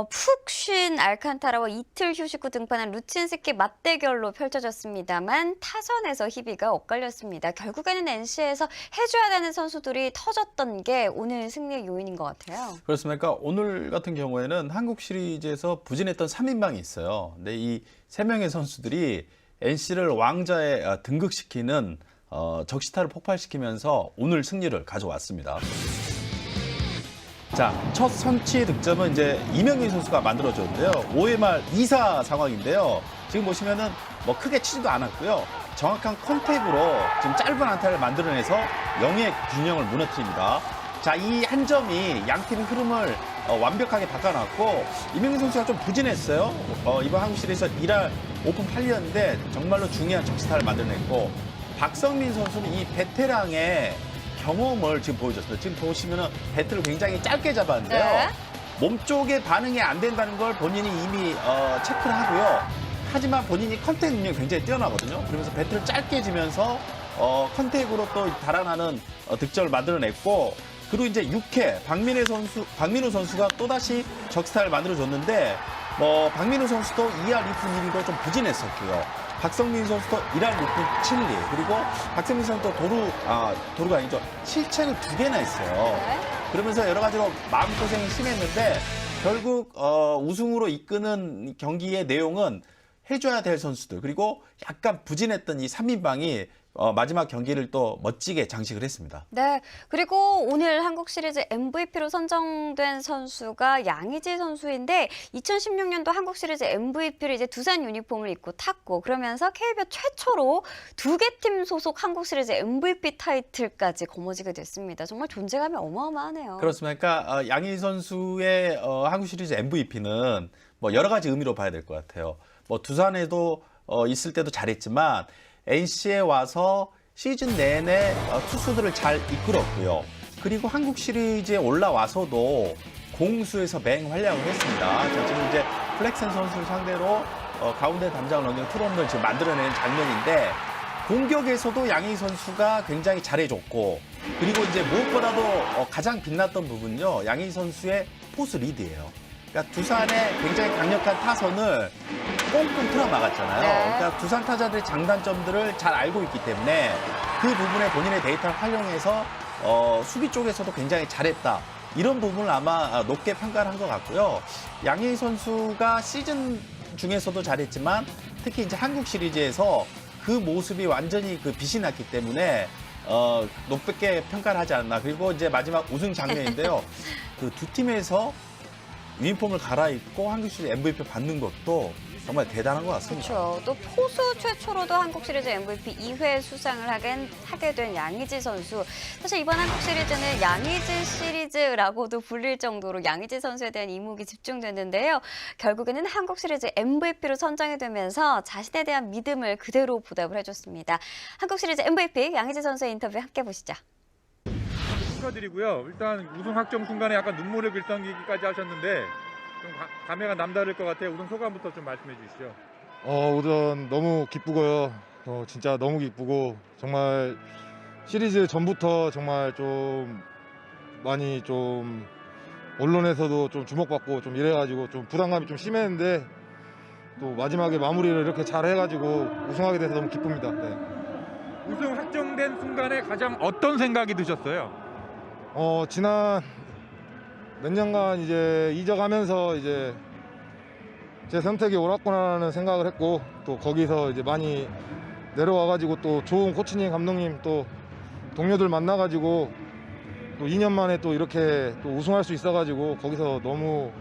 푹 쉰 알칸타라와 이틀 휴식 후 등판한 루친스키 맞대결로 펼쳐졌습니다만 타선에서 희비가 엇갈렸습니다. 결국에는 NC에서 해줘야 되는 선수들이 터졌던 게 오늘 승리의 요인인 것 같아요.
그렇습니까? 오늘 같은 경우에는 한국 시리즈에서 부진했던 3인방이 있어요. 근데 이 3명의 선수들이 NC를 왕좌에 등극시키는 적시타를 폭발시키면서 오늘 승리를 가져왔습니다. 자, 첫 선취 득점은 이제 이명민 선수가 만들어줬는데요. 5회 말 2사 상황인데요. 지금 보시면은 뭐 크게 치지도 않았고요. 정확한 컨택으로 지금 짧은 안타를 만들어내서 영의 균형을 무너뜨립니다. 자, 이 한 점이 양 팀의 흐름을 완벽하게 바꿔놨고, 이명민 선수가 좀 부진했어요. 이번 한국 시리즈에서 1할 오픈 8리였는데 정말로 중요한 적시타를 만들어냈고, 박성민 선수는 이 베테랑의 경험을 지금 보여줬어요. 지금 보시면은 배트를 굉장히 짧게 잡았는데요.
네.
몸쪽에 반응이 안 된다는 걸 본인이 이미 체크를 하고요. 하지만 본인이 컨택 능력이 굉장히 뛰어나거든요. 그러면서 배트를 짧게 지면서 컨택으로 또 달아나는 득점을 만들어냈고, 그리고 이제 6회 박민우 선수가 또다시 적시타를 만들어줬는데, 박민우 선수도 2할 2푼 1리로 좀 부진했었고요. 박성민 선수도 1할 6푼 7리, 그리고 박성민 선수도 도루가 아니죠. 실책을 2개나 했어요.
네.
그러면서 여러 가지로 마음고생이 심했는데, 결국 우승으로 이끄는 경기의 내용은 해줘야 될 선수들, 그리고 약간 부진했던 이 3인방이 마지막 경기를 또 멋지게 장식을 했습니다.
네, 그리고 오늘 한국 시리즈 MVP로 선정된 선수가 양의지 선수인데 2016년도 한국 시리즈 MVP를 이제 두산 유니폼을 입고 탔고, 그러면서 KBO 최초로 2개 팀 소속 한국 시리즈 MVP 타이틀까지 거머쥐게 됐습니다. 정말 존재감이 어마어마하네요.
그렇습니다. 그러니까 양의지 선수의 한국 시리즈 MVP는 뭐 여러 가지 의미로 봐야 될 것 같아요. 뭐 두산에도 있을 때도 잘했지만 NC에 와서 시즌 내내 투수들을 잘 이끌었고요. 그리고 한국 시리즈에 올라와서도 공수에서 맹활약을 했습니다. 자, 지금 이제 플렉센 선수를 상대로 가운데 담장을 넘기는 투런을 지금 만들어내는 장면인데, 공격에서도 양희 선수가 굉장히 잘해줬고, 그리고 이제 무엇보다도 가장 빛났던 부분은요, 양희 선수의 포수 리드예요. 그러니까 두산의 굉장히 강력한 타선을 꽁꽁 틀어 막았잖아요.
네.
그러니까 두산 타자들의 장단점들을 잘 알고 있기 때문에 그 부분에 본인의 데이터를 활용해서 수비 쪽에서도 굉장히 잘했다. 이런 부분을 아마 높게 평가를 한 것 같고요. 양희 선수가 시즌 중에서도 잘했지만 특히 이제 한국 시리즈에서 그 모습이 완전히 그 빛이 났기 때문에 높게 평가를 하지 않나. 그리고 이제 마지막 우승 장면인데요. 그 두 팀에서 유니폼을 갈아입고 한국 시리즈 MVP 받는 것도 정말 대단한 것 같습니다.
그렇죠. 또 포수 최초로도 한국 시리즈 MVP 2회 수상을 하게 된 양의지 선수. 사실 이번 한국 시리즈는 양의지 시리즈라고도 불릴 정도로 양의지 선수에 대한 이목이 집중됐는데요. 결국에는 한국 시리즈 MVP로 선정이 되면서 자신에 대한 믿음을 그대로 보답을 해줬습니다. 한국 시리즈 MVP 양의지 선수의 인터뷰 함께 보시죠.
축하드리고요. 일단 우승 확정 순간에 약간 눈물을 글썽이기까지 하셨는데 좀 감회가 남다를 것 같아요. 우승 소감부터 좀 말씀해 주시죠.
우선 너무 기쁘고요. 진짜 너무 기쁘고, 정말 시리즈 전부터 정말 좀 많이 좀 언론에서도 좀 주목받고 좀 이래가지고 좀 부담감이 좀 심했는데, 또 마지막에 마무리를 이렇게 잘 해가지고 우승하게 돼서 너무 기쁩니다. 네.
우승 확정된 순간에 가장 어떤 생각이 드셨어요?
지난 몇 년간 이제 잊어가면서 이제 제 선택이 옳았구나라는 생각을 했고, 또 거기서 이제 많이 내려와가지고 또 좋은 코치님, 감독님, 또 동료들 만나가지고 또 2년 만에 또 이렇게 또 우승할 수 있어가지고 거기서 너무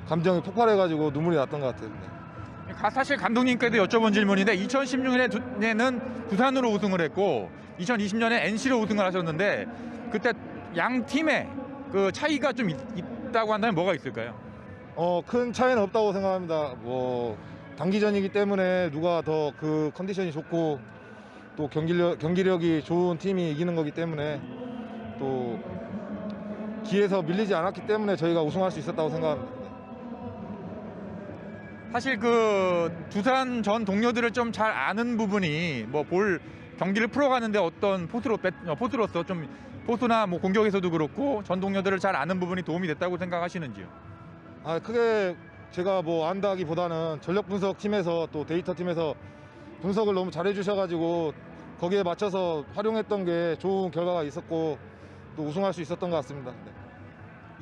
감정이 폭발해가지고 눈물이 났던 것 같아요. 네.
사실 감독님께도 여쭤본 질문인데 2016년에는 두산으로 우승을 했고 2020년에 NC로 우승을 하셨는데 그때 양 팀의 그 차이가 좀 있다고 한다면 뭐가 있을까요?
큰 차이는 없다고 생각합니다. 뭐 단기전이기 때문에 누가 더 그 컨디션이 좋고 또 경기력이 좋은 팀이 이기는 거기 때문에, 또 기에서 밀리지 않았기 때문에 저희가 우승할 수 있었다고 생각합니다.
사실 그 두산 전 동료들을 좀 잘 아는 부분이 뭐 경기를 풀어가는데 어떤 포수로서 좀 포수나 뭐 공격에서도 그렇고 전 동료들을 잘 아는 부분이 도움이 됐다고 생각하시는지요?
크게 제가 뭐 안다기보다는 전력 분석 팀에서 또 데이터 팀에서 분석을 너무 잘해 주셔가지고 거기에 맞춰서 활용했던 게 좋은 결과가 있었고 또 우승할 수 있었던 것 같습니다. 네.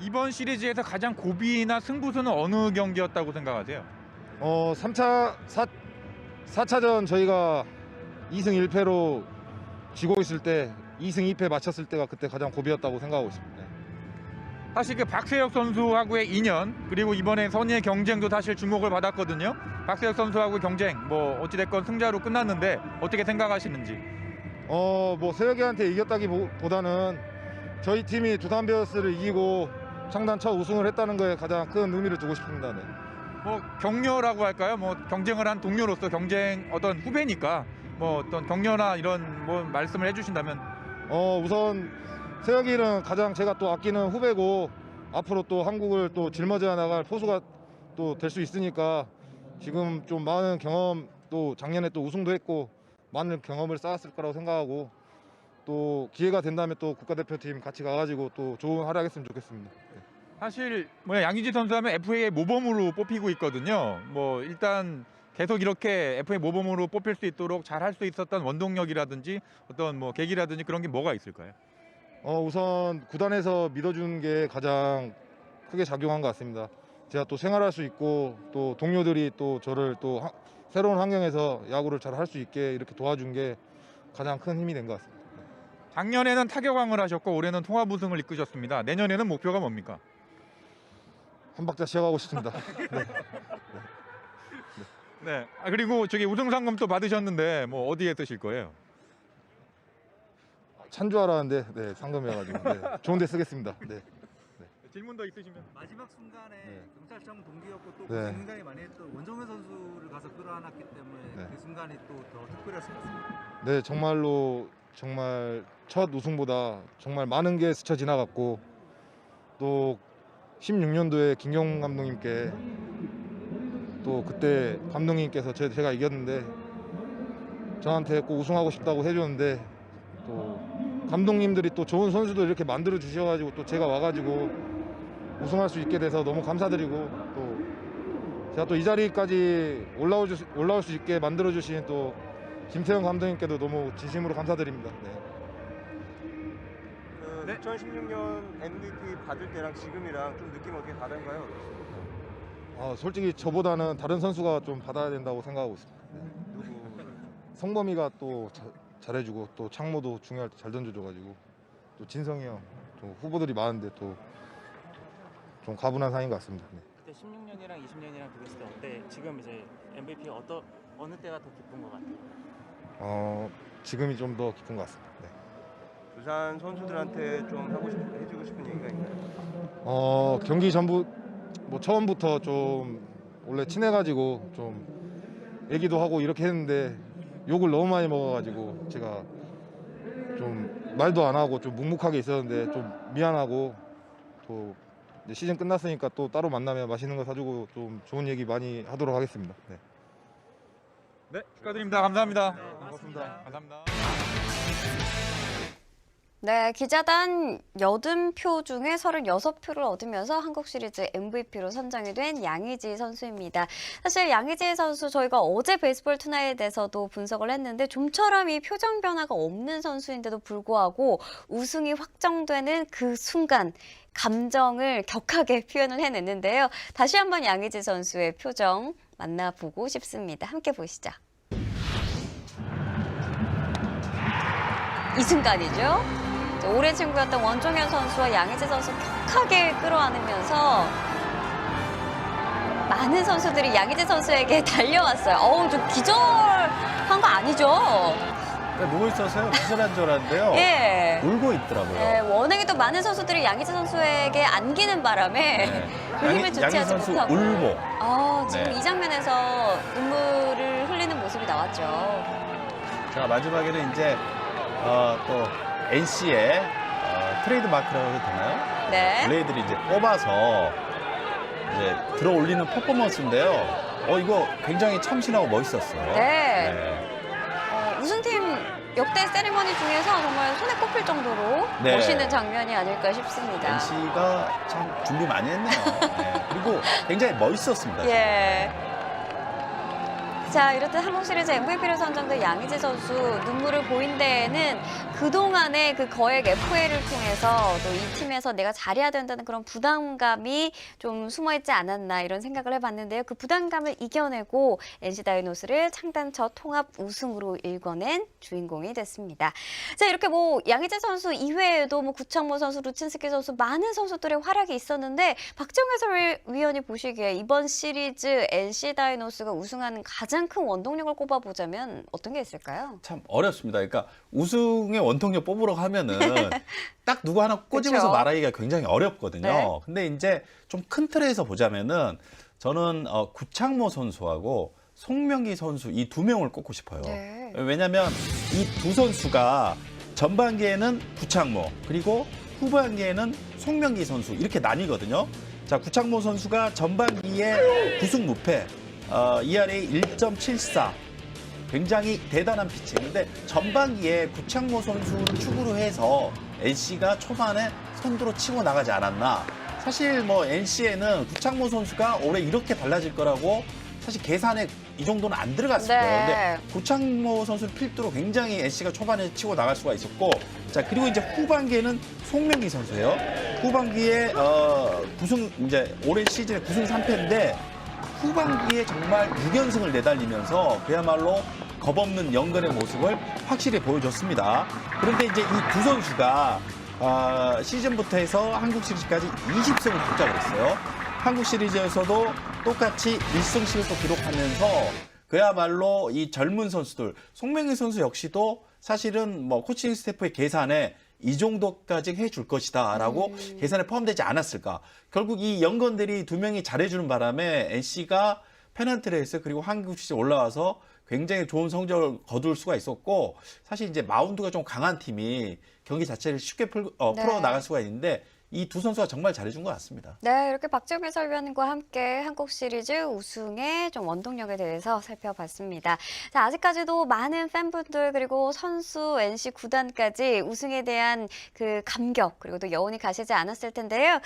이번 시리즈에서 가장 고비나 승부수는 어느 경기였다고 생각하세요?
4차전 저희가 2승 1패로 지고 있을 때 2승 2패 맞췄을 때가 그때 가장 고비였다고 생각하고 있습니다.
사실 그 박세혁 선수하고의 인연 그리고 이번에 선의의 경쟁도 사실 주목을 받았거든요. 박세혁 선수하고의 경쟁 뭐 어찌됐건 승자로 끝났는데 어떻게 생각하시는지?
뭐 세혁이한테 이겼다기보다는 저희 팀이 두산 베어스를 이기고 창단 첫 우승을 했다는 거에 가장 큰 의미를 두고 싶습니다. 네.
뭐 격려라고 할까요? 뭐 경쟁을 한 동료로서 경쟁 어떤 후배니까 뭐 어떤 격려나 이런 뭐 말씀을 해주신다면?
우선 세혁이는 가장 제가 또 아끼는 후배고 앞으로 또 한국을 또 짊어져 나갈 포수가 또 될 수 있으니까 지금 좀 많은 경험 또 작년에 또 우승도 했고 많은 경험을 쌓았을 거라고 생각하고 또 기회가 된다면 또 국가대표팀 같이 가가지고 또 좋은 활약했으면 좋겠습니다. 네.
사실 뭐 양의지 선수 하면 FA의 모범으로 뽑히고 있거든요. 뭐 일단 계속 이렇게 FA 모범으로 뽑힐 수 있도록 잘 할 수 있었던 원동력이라든지 어떤 뭐 계기라든지 그런 게 뭐가 있을까요?
우선 구단에서 믿어주는 게 가장 크게 작용한 것 같습니다. 제가 또 생활할 수 있고 또 동료들이 또 저를 또 새로운 환경에서 야구를 잘 할 수 있게 이렇게 도와준 게 가장 큰 힘이 된 것 같습니다.
작년에는 타격왕을 하셨고 올해는 통합 우승을 이끄셨습니다. 내년에는 목표가 뭡니까?
한 박자 쉬어가고 싶습니다. 네.
네. 그리고 저기 우승 상금 또 받으셨는데 뭐 어디에 쓰실 거예요?
찬 줄 알았는데 네, 상금이어가지고 네, 좋은 데 쓰겠습니다. 네.
질문 더 있으시면?
마지막 순간에
네.
경찰청 동기였고 또
네.
고생 굉장히 많이 했던 원정현 선수를 가서 끌어안았기 때문에
네.
그 순간이 또 더 특별했을 것 같습니다.
네, 정말로 정말 첫 우승보다 정말 많은 게 스쳐 지나갔고 또 16년도에 김경 감독님께 또 그때 감독님께서 제가 이겼는데 저한테 꼭 우승하고 싶다고 해줬는데 또 감독님들이 또 좋은 선수들 이렇게 만들어 주셔가지고 또 제가 와가지고 우승할 수 있게 돼서 너무 감사드리고 또 제가 또 이 자리까지 올라올 수 있게 만들어 주신 또 김태형 감독님께도 너무 진심으로 감사드립니다. 네.
2016년 MVP 받을 때랑 지금이랑 좀 느낌 어떻게 다른가요?
솔직히 저보다는 다른 선수가 좀 받아야 된다고 생각하고 있습니다. 네. 성범이가 또 잘해주고 또 창모도 중요할 때 잘 던져줘가지고 또 진성이 형 또 후보들이 많은데 또 좀 가분한 상인 것 같습니다. 네.
그때 16년이랑 20년이랑 비교했을 때 어때? 지금 이제 MVP 어느 때가 더 기쁜 것 같아요?
지금이 좀 더 깊은 것 같습니다. 네.
두산 선수들한테 좀 해주고 싶은 얘기가 있나요?
경기 전부 뭐 처음부터 좀 원래 친해가지고 좀 얘기도 하고 이렇게 했는데 욕을 너무 많이 먹어가지고 제가 좀 말도 안 하고 좀 묵묵하게 있었는데 좀 미안하고 또 이제 시즌 끝났으니까 또 따로 만나면 맛있는 거 사주고 좀 좋은 얘기 많이 하도록 하겠습니다. 네.
네, 축하드립니다. 감사합니다.
고맙습니다.
감사합니다.
네, 기자단 80표 중에 36표를 얻으면서 한국 시리즈 MVP로 선정이 된 양의지 선수입니다. 사실 양의지 선수 저희가 어제 베이스볼 투나잇에서도 분석을 했는데 좀처럼 이 표정 변화가 없는 선수인데도 불구하고 우승이 확정되는 그 순간 감정을 격하게 표현을 해냈는데요. 다시 한번 양의지 선수의 표정 만나보고 싶습니다. 함께 보시죠. 이 순간이죠. 오랜 친구였던 원종현 선수와 양의지 선수 격하게 끌어안으면서 많은 선수들이 양의지 선수에게 달려왔어요. 좀 기절한 거 아니죠?
누워 있어서요. 기절한 줄 알았는데요.
예.
울고 있더라고요.
네, 워낙에 또 많은 선수들이 양의지 선수에게 안기는 바람에 그 힘을 주체하지
선수
못하고.
울보.
지금
네.
이 장면에서 눈물을 흘리는 모습이 나왔죠.
자, 마지막에는 이제 또 NC의 트레이드 마크라고 해도 되나요?
네.
블레이드를 이제 뽑아서 이제 들어 올리는 퍼포먼스인데요. 이거 굉장히 참신하고 멋있었어요.
네. 우승팀 역대 세리머니 중에서 정말 손에 꼽힐 정도로
네.
멋있는 장면이 아닐까 싶습니다.
NC가 참 준비 많이 했네요. 네. 그리고 굉장히 멋있었습니다.
예. 자, 이렇듯 한국 시리즈 MVP로 선정된 양의지 선수 눈물을 보인 데에는 그동안의 그 거액 FA를 통해서 또 이 팀에서 내가 잘해야 된다는 그런 부담감이 좀 숨어있지 않았나 이런 생각을 해봤는데요. 그 부담감을 이겨내고 NC 다이노스를 창단 첫 통합 우승으로 일궈낸 주인공이 됐습니다. 자, 이렇게 뭐 양의지 선수 이외에도 뭐 구창모 선수, 루친스키 선수 많은 선수들의 활약이 있었는데 박정희 해설위원이 보시기에 이번 시리즈 NC 다이노스가 우승하는 가장 큰 원동력을 꼽아보자면 어떤 게 있을까요?
참 어렵습니다. 그러니까 우승의 원동력 뽑으라고 하면은 딱 누구 하나 꼬집어서
그쵸?
말하기가 굉장히 어렵거든요.
네.
근데 이제 좀 큰 틀에서 보자면은 저는 구창모 선수하고 송명기 선수 이 두 명을 꼽고 싶어요.
네.
왜냐하면 이 두 선수가 전반기에는 구창모 그리고 후반기에는 송명기 선수 이렇게 나뉘거든요. 자, 구창모 선수가 전반기에 9승 무패, ERA 1.74 굉장히 대단한 피칭인데 전반기에 구창모 선수를 축으로 해서 NC가 초반에 선두로 치고 나가지 않았나. 사실 뭐 NC에는 구창모 선수가 올해 이렇게 달라질 거라고 사실 계산에 이 정도는 안 들어갔을
네.
거예요. 근데 구창모 선수를 필두로 굉장히 NC가 초반에 치고 나갈 수가 있었고, 자 그리고 이제 후반기에는 송명기 선수예요. 후반기에 9승 이제 올해 시즌에 9승 3패인데 후반기에 정말 6연승을 내달리면서 그야말로 겁없는 연근의 모습을 확실히 보여줬습니다. 그런데 이제 이 두 선수가 시즌부터 해서 한국 시리즈까지 20승을 합작을 했어요. 한국 시리즈에서도 똑같이 1승 1패 기록하면서 그야말로 이 젊은 선수들, 송명기 선수 역시도 사실은 뭐 코칭 스태프의 계산에 이 정도까지 해줄 것이다라고 계산에 포함되지 않았을까. 결국 이 연건들이 두 명이 잘해주는 바람에 NC가 페넌트 레이스 그리고 한국 시리즈 올라와서 굉장히 좋은 성적을 거둘 수가 있었고, 사실 이제 마운드가 좀 강한 팀이 경기 자체를 쉽게 풀어 나갈 수가 있는데 이 두 선수가 정말 잘해준 것 같습니다.
네, 이렇게 박정희 해설위원과 함께 한국 시리즈 우승의 좀 원동력에 대해서 살펴봤습니다. 자, 아직까지도 많은 팬분들 그리고 선수, NC 구단까지 우승에 대한 그 감격 그리고 또 여운이 가시지 않았을 텐데요.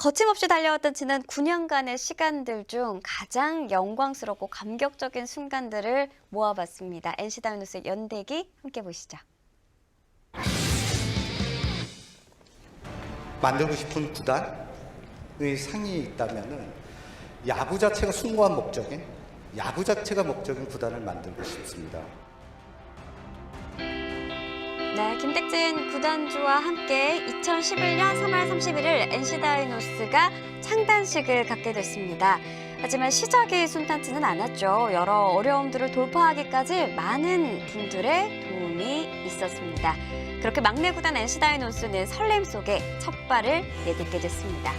거침없이 달려왔던 지난 9년간의 시간들 중 가장 영광스럽고 감격적인 순간들을 모아봤습니다. NC 다이노스의 연대기 함께 보시죠.
만들고 싶은 구단의 상이 있다면은 야구 자체가 숭고한 목적인, 야구 자체가 목적인 구단을 만들고 싶습니다.
네, 김택진 구단주와 함께 2011년 3월 31일 NC 다이노스가 창단식을 갖게 됐습니다. 하지만 시작이 순탄치는 않았죠. 여러 어려움들을 돌파하기까지 많은 분들의 도움이 있었습니다. 그렇게 막내 구단 NC 다이노스는 설렘 속에 첫 발을 내딛게 됐습니다.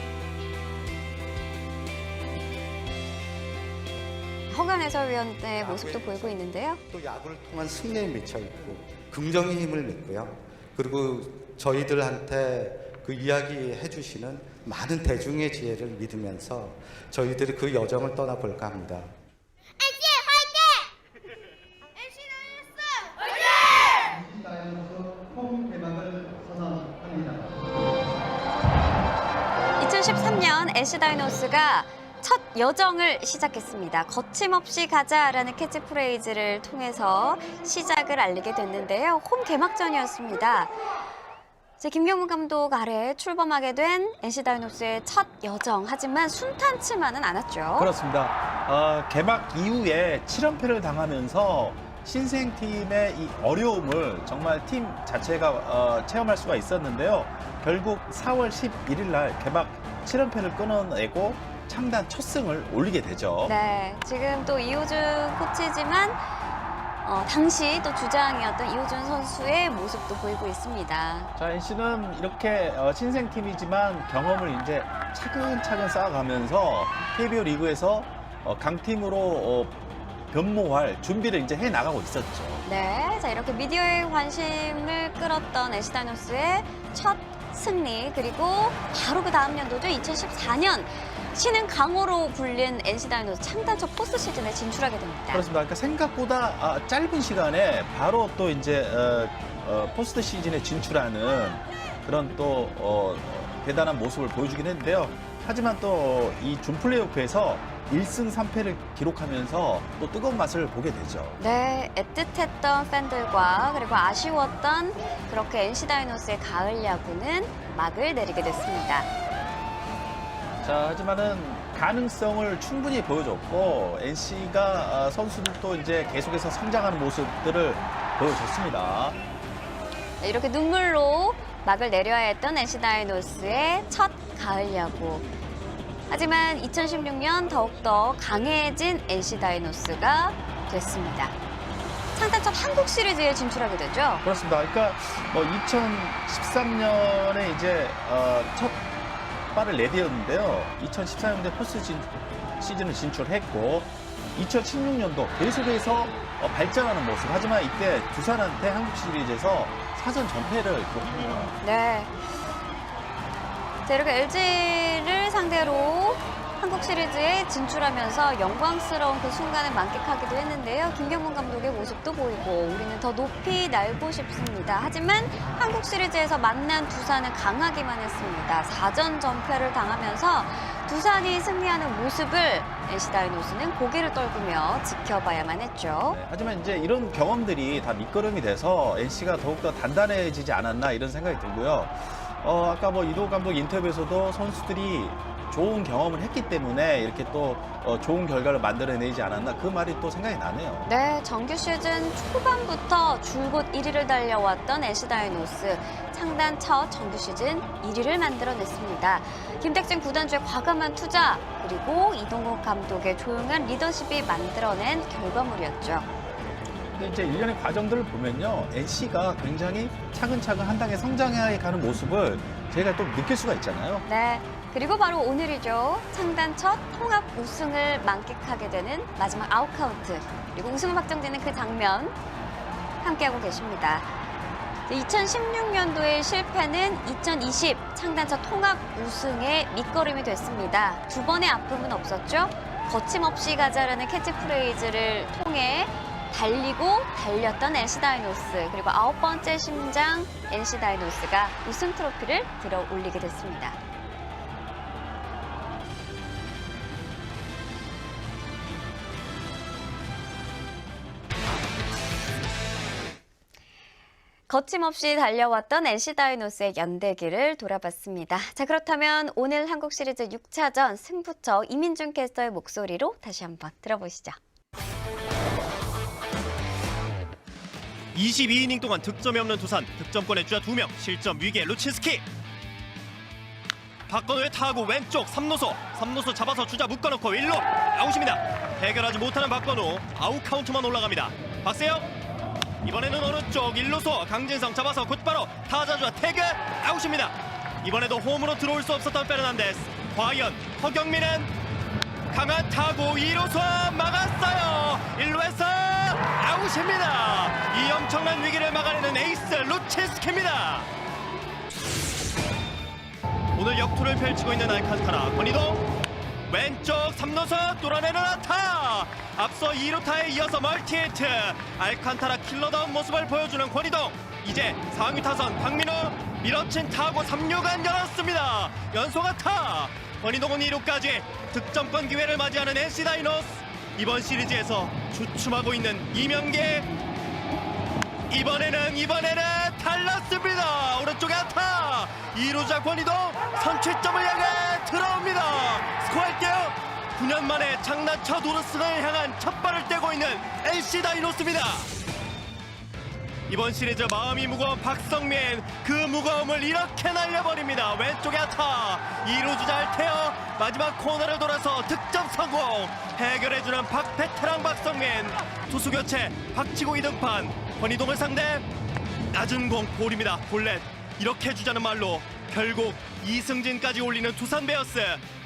허간 해설위원의 모습도 보이고 있는데요.
또 야구를 통한 승리에 미쳐 있고 긍정의 힘을 믿고요. 그리고 저희들한테 그 이야기해 주시는 많은 대중의 지혜를 믿으면서 저희들이 그 여정을 떠나볼까 합니다.
홈 개막을 선언합니다. 2013년 NC 다이노스가 첫 여정을 시작했습니다. 거침없이 가자라는 캐치프레이즈를 통해서 시작을 알리게 됐는데요. 홈 개막전이었습니다. 김경문 감독 아래 출범하게 된 NC 다이노스의 첫 여정. 하지만 순탄치만은 않았죠.
그렇습니다. 개막 이후에 7연패를 당하면서 신생팀의 이 어려움을 정말 팀 자체가 체험할 수가 있었는데요. 결국 4월 11일 날 개막 7연패를 끊어내고 창단 첫 승을 올리게 되죠.
네, 지금 또 이호준 코치지만 당시 또 주장이었던 이호준 선수의 모습도 보이고 있습니다.
자, NC는 이렇게 신생팀이지만 경험을 이제 차근차근 쌓아가면서 KBO 리그에서 강팀으로 변모할 준비를 이제 해 나가고 있었죠.
네, 자 이렇게 미디어의 관심을 끌었던 NC 다이노스의 첫 승리, 그리고 바로 그 다음 연도죠. 2014년 신흥 강호로 불린 NC 다이노스 창단 첫 포스트 시즌에 진출하게 됩니다.
그렇습니다. 그러니까 생각보다 짧은 시간에 바로 또 이제 포스트 시즌에 진출하는 그런 또 대단한 모습을 보여주긴 했는데요. 하지만 또 이 준 플레이오프에서 1승 3패를 기록하면서 또 뜨거운 맛을 보게 되죠.
네, 애틋했던 팬들과 그리고 아쉬웠던 그렇게 NC 다이노스의 가을 야구는 막을 내리게 됐습니다.
자, 하지만은 가능성을 충분히 보여줬고 NC가 선수들도 이제 계속해서 성장하는 모습들을 보여줬습니다.
네, 이렇게 눈물로 막을 내려야 했던 NC 다이노스의 첫 가을 야구. 하지만 2016년 더욱더 강해진 NC 다이노스가 됐습니다. 창단 첫 한국 시리즈에 진출하게 되죠.
그렇습니다. 그러니까 2013년에 이제 첫 발을 내디었는데요. 2014년에 포스트 시즌을 진출했고 2016년도 계속해서 발전하는 모습. 하지만 이때 두산한테 한국 시리즈에서 4전 전패를 기록합니다.
네. 자, 이렇게 LG를 상대로 한국 시리즈에 진출하면서 영광스러운 그 순간을 만끽하기도 했는데요. 김경문 감독의 모습도 보이고 우리는 더 높이 날고 싶습니다. 하지만 한국 시리즈에서 만난 두산은 강하기만 했습니다. 4전 전패를 당하면서 두산이 승리하는 모습을 NC 다이노스는 고개를 떨구며 지켜봐야만 했죠.
네, 하지만 이제 이런 경험들이 다 밑거름이 돼서 NC가 더욱더 단단해지지 않았나 이런 생각이 들고요. 아까 이도 감독 인터뷰에서도 선수들이 좋은 경험을 했기 때문에 이렇게 또 좋은 결과를 만들어내지 않았나 그 말이 또 생각이 나네요.
네, 정규 시즌 초반부터 줄곧 1위를 달려왔던 NC 다이노스. 창단 첫 정규 시즌 1위를 만들어냈습니다. 김택진 구단주의 과감한 투자 그리고 이동국 감독의 조용한 리더십이 만들어낸 결과물이었죠.
근데 이제 일련의 과정들을 보면요. NC가 굉장히 차근차근 한 단계 성장해 가는 모습을 저희가 또 느낄 수가 있잖아요.
네. 그리고 바로 오늘이죠. 창단 첫 통합 우승을 만끽하게 되는 마지막 아웃카운트. 그리고 우승을 확정되는 그 장면 함께하고 계십니다. 2016년도의 실패는 2020 창단 첫 통합 우승의 밑거름이 됐습니다. 두 번의 아픔은 없었죠. 거침없이 가자라는 캐치프레이즈를 통해 달리고 달렸던 NC 다이노스. 그리고 9번째 심장 NC 다이노스가 우승 트로피를 들어 올리게 됐습니다. 거침없이 달려왔던 NC 다이노스의 연대기를 돌아봤습니다. 자, 그렇다면 오늘 한국 시리즈 6차전 승부처 이민준 캐스터의 목소리로 다시 한번 들어보시죠.
22이닝 동안 득점이 없는 두산, 득점권의 주자 2명, 실점 위기의 루친스키. 박건우의 타구 왼쪽 3루수 잡아서 주자 묶어놓고 1루 아웃입니다. 해결하지 못하는 박건우, 아웃 카운트만 올라갑니다. 박세영 이번에는 오른쪽 1루수 강진성 잡아서 곧바로 타자 주자 태그 아웃입니다. 이번에도 홈으로 들어올 수 없었던 페르난데스. 과연 허경민은 강한 타구 2루수 막았어요. 1루에서 아웃입니다. 이 엄청난 위기를 막아내는 에이스 루친스키입니다. 오늘 역투를 펼치고 있는 알칸타라. 권희동 왼쪽 3루수 뚫어내는 안타. 앞서 2루타에 이어서 멀티히트. 알칸타라 킬러다운 모습을 보여주는 권희동. 이제 상위 타선 박민우 밀어친 타구 3루간 열었습니다. 연속 안타. 권희동은 2루까지 득점권 기회를 맞이하는 NC 다이노스. 이번 시리즈에서 주춤하고 있는 이명계. 이번에는 달랐습니다. 오른쪽에 안타. 2루자 권희동 선취점을 향해 들어옵니다. 스코어 1대0. 9년 만에 창단 첫 우승을 향한 첫 발을 떼고 있는 NC 다이노스입니다. 이번 시리즈 마음이 무거운 박성민, 그 무거움을 이렇게 날려버립니다. 왼쪽에 안타. 2루 주자 알테어 마지막 코너를 돌아서 득점 성공. 해결해주는 박베테랑 박성민. 투수 교체 박치고 이등판. 권희동을 상대 낮은 공 볼입니다. 볼넷. 이렇게 주자는 말로 결국 이승진까지 올리는 두산 베어스.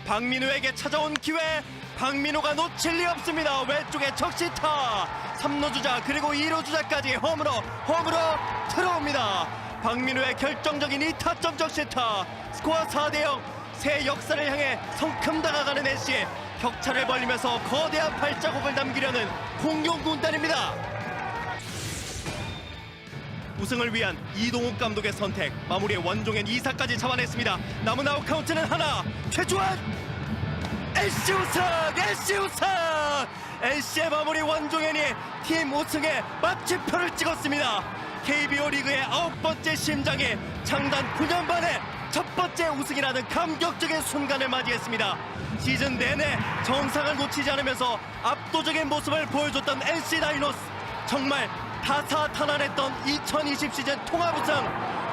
박민우에게 찾아온 기회. 박민우가 놓칠 리 없습니다. 왼쪽에 적시타. 3루 주자 그리고 2루 주자까지 홈으로 들어옵니다. 박민우의 결정적인 2타점 적시타. 스코어 4대0. 새 역사를 향해 성큼 다가가는 NC. 격차를 벌리면서 거대한 발자국을 남기려는 공룡군단입니다. 우승을 위한 이동욱 감독의 선택. 마무리에 원종현 2사까지 잡아냈습니다. 남은 아웃 카운트는 하나. 최주환 NC 우승! NC 우승! NC의 마무리 원종현이 팀 우승에 마침표를 찍었습니다. KBO 리그의 9번째 심장이 창단 9년 만에 첫 번째 우승이라는 감격적인 순간을 맞이했습니다. 시즌 내내 정상을 놓치지 않으면서 압도적인 모습을 보여줬던 NC 다이노스, 정말 다사다난했던 2020 시즌 통합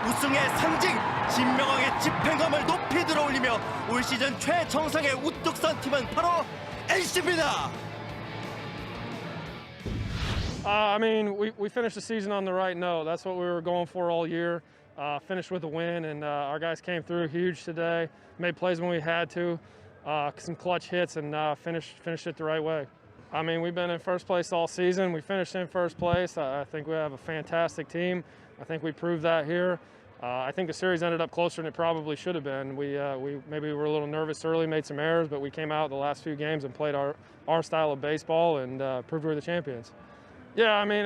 우승의 상징 진명왕의 집행감을 높이 들어올리며 올 시즌 최정상에 우뚝 선 팀은 바로 NC입니다.
I mean, we finished the season on the right note. That's what we were going for all year. Finished with a win, and our guys came through huge today. Made plays when we had to, some clutch hits, and finished it the right way. I mean, we've been in first place all season. We finished in first place. I think we have a fantastic team. I think we proved that here. I think the series ended up closer than it probably should have been. We maybe were a little nervous early, made some errors, but we came out the last few games and played our style of baseball and proved we were the champions. Yeah, I mean,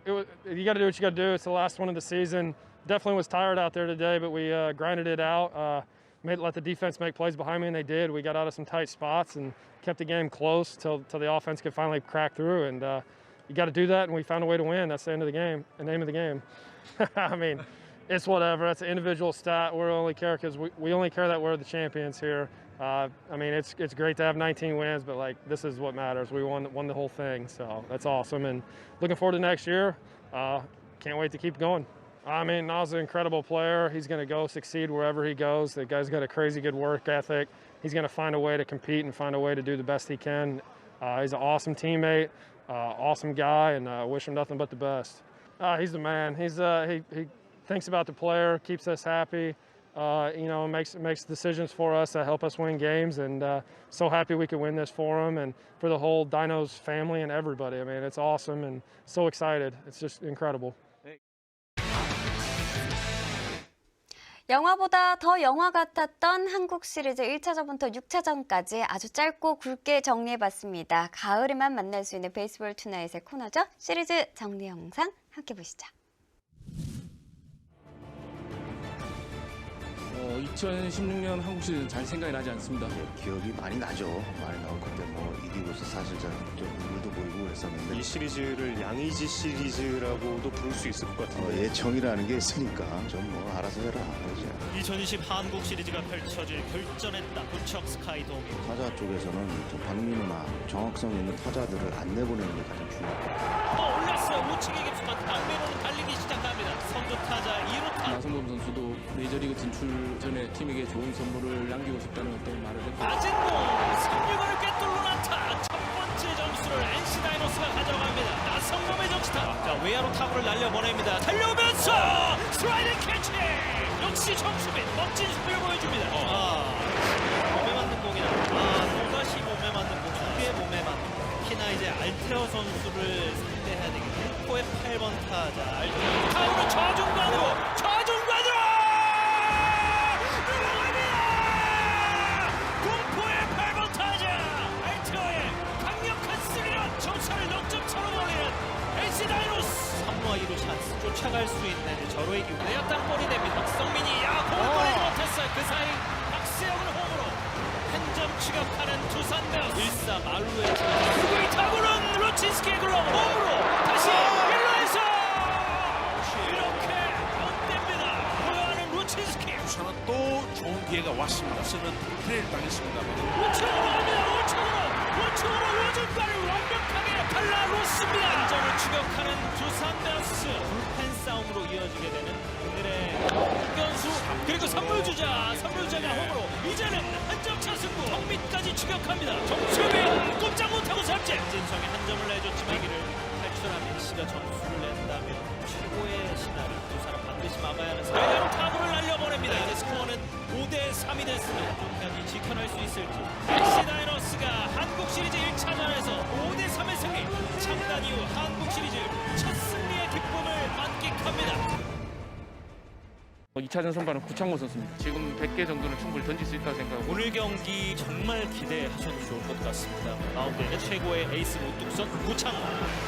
you got to do what you got to do. It's the last one of the season. Definitely was tired out there today, but we grinded it out. Let the defense make plays behind me, and they did. We got out of some tight spots and kept the game close till the offense could finally crack through. And you got to do that, and we found a way to win. That's the end of the game, the name of the game. I mean, it's whatever. That's an individual stat. We only care because we only care that we're the champions here. I mean, it's great to have 19 wins, but like this is what matters. We won the whole thing, so that's awesome. And looking forward to next year. Can't wait to keep going. I mean, Nas is an incredible player. He's going to go succeed wherever he goes. The guy's got a crazy good work ethic. He's going to find a way to compete and find a way to do the best he can. He's an awesome teammate, awesome guy, and I wish him nothing but the best. He's the man. He thinks about the player, keeps us happy. Makes decisions for us that help us win games, and so happy we could win this for him and for the whole Dinos family and everybody. I mean, it's awesome and so excited. It's just incredible.
영화보다 더 영화 같았던 한국 시리즈 1차전부터 6차전까지 아주 짧고 굵게 정리해봤습니다. 가을에만 만날 수 있는 베이스볼 투나잇의 코너죠. 시리즈 정리 영상 함께 보시죠.
2016년 한국 시리즈는 잘 생각이 나지 않습니다.
기억이 많이 나죠. 많이 나고 그때 이기고서 사실 좀 눈물도 보이고 그랬었는데
이 시리즈를 양의지 시리즈라고도 부를 수 있을 것 같은데
예청이라는 게 있으니까 좀 알아서 해라. 그러죠.
2020 한국 시리즈가 펼쳐질 결전의 땅 부척 스카이돔.
타자 쪽에서는 좀 박민우나 정확성 있는 타자들을 안 내보내는 게 가장 중요해요.
올렸어요. 우측에 깊숙한 박민우는 달리기 시작합니다. 선두 타자 2루타.
나성범 선수도 메이저리그 진출 전에 팀에게 좋은 선물을 남기고 싶다는 어떤 말을 했고
낮은 공 3루간을 꿰뚫고 난타. 첫 번째 점수를 NC 다이노스가 가져갑니다. 나성범의 정치타. 자, 외야로 타구를 날려보냅니다. 달려오면서 스트라이크 캐치. 역시 정수빈 멋진 수비를 보여줍니다. 몸에 맞는 공이나 또다시 몸에 맞는 공. 두개 몸에 맞는 공. 특히나 이제 알테어 선수를 상대해야 되겠네요. 포의 8번 타자 알테어. 타구는 좌중간으로 쫓아갈 수 있는 절호의 기회. 내었당 볼이 됩니다. 박성민이 공을 꺼내지 못했어요. 그 사이 박세영을 홈으로 한 점 추격하는 두산 베어스. 1사 말루에 그리고 이 타구는 루친스키의 글러브 홈으로 다시 1루에서 이렇게 아웃됩니다. 보여하는 루친스키.
두산은 또 좋은 기회가 왔습니다. 쓰는 트레이를 당했습니다.
우측으로 갑니다. 우측으로 로준가를 완벽하게 발라놓습니다. 안전을 추격하는 두산 베어스. 불펜 싸움으로 이어지게 되는 오늘의 공견수. 그리고 3루주자가 홈으로 이제는 한 점 차 승부. 정민까지 추격합니다. 정수빈 꼼짝 못하고 삼진. 진성이 한 점을 내줬지만 위기를 탈출한 NC가 점수를 낸다면 최고의 시나리오. 두산은 반드시 막아야 하는 사이드로 타구를 날려보냅니다. 이제 스코어는 5대3이 됐습니다. 경기 지켜낼 수 있을지. NC 다이노스가 한국 시리즈 1차전에서 5대3의 승리. 창단 이후 한국 시리즈 첫 승리의 기쁨을 만끽합니다.
2차전 선발은 구창모 선수입니다. 지금 100개 정도는 충분히 던질 수 있다고 생각하고
오늘 경기 정말 기대하셔도 좋을 것 같습니다. 마운드에는 최고의 에이스 우뚝선 구창모.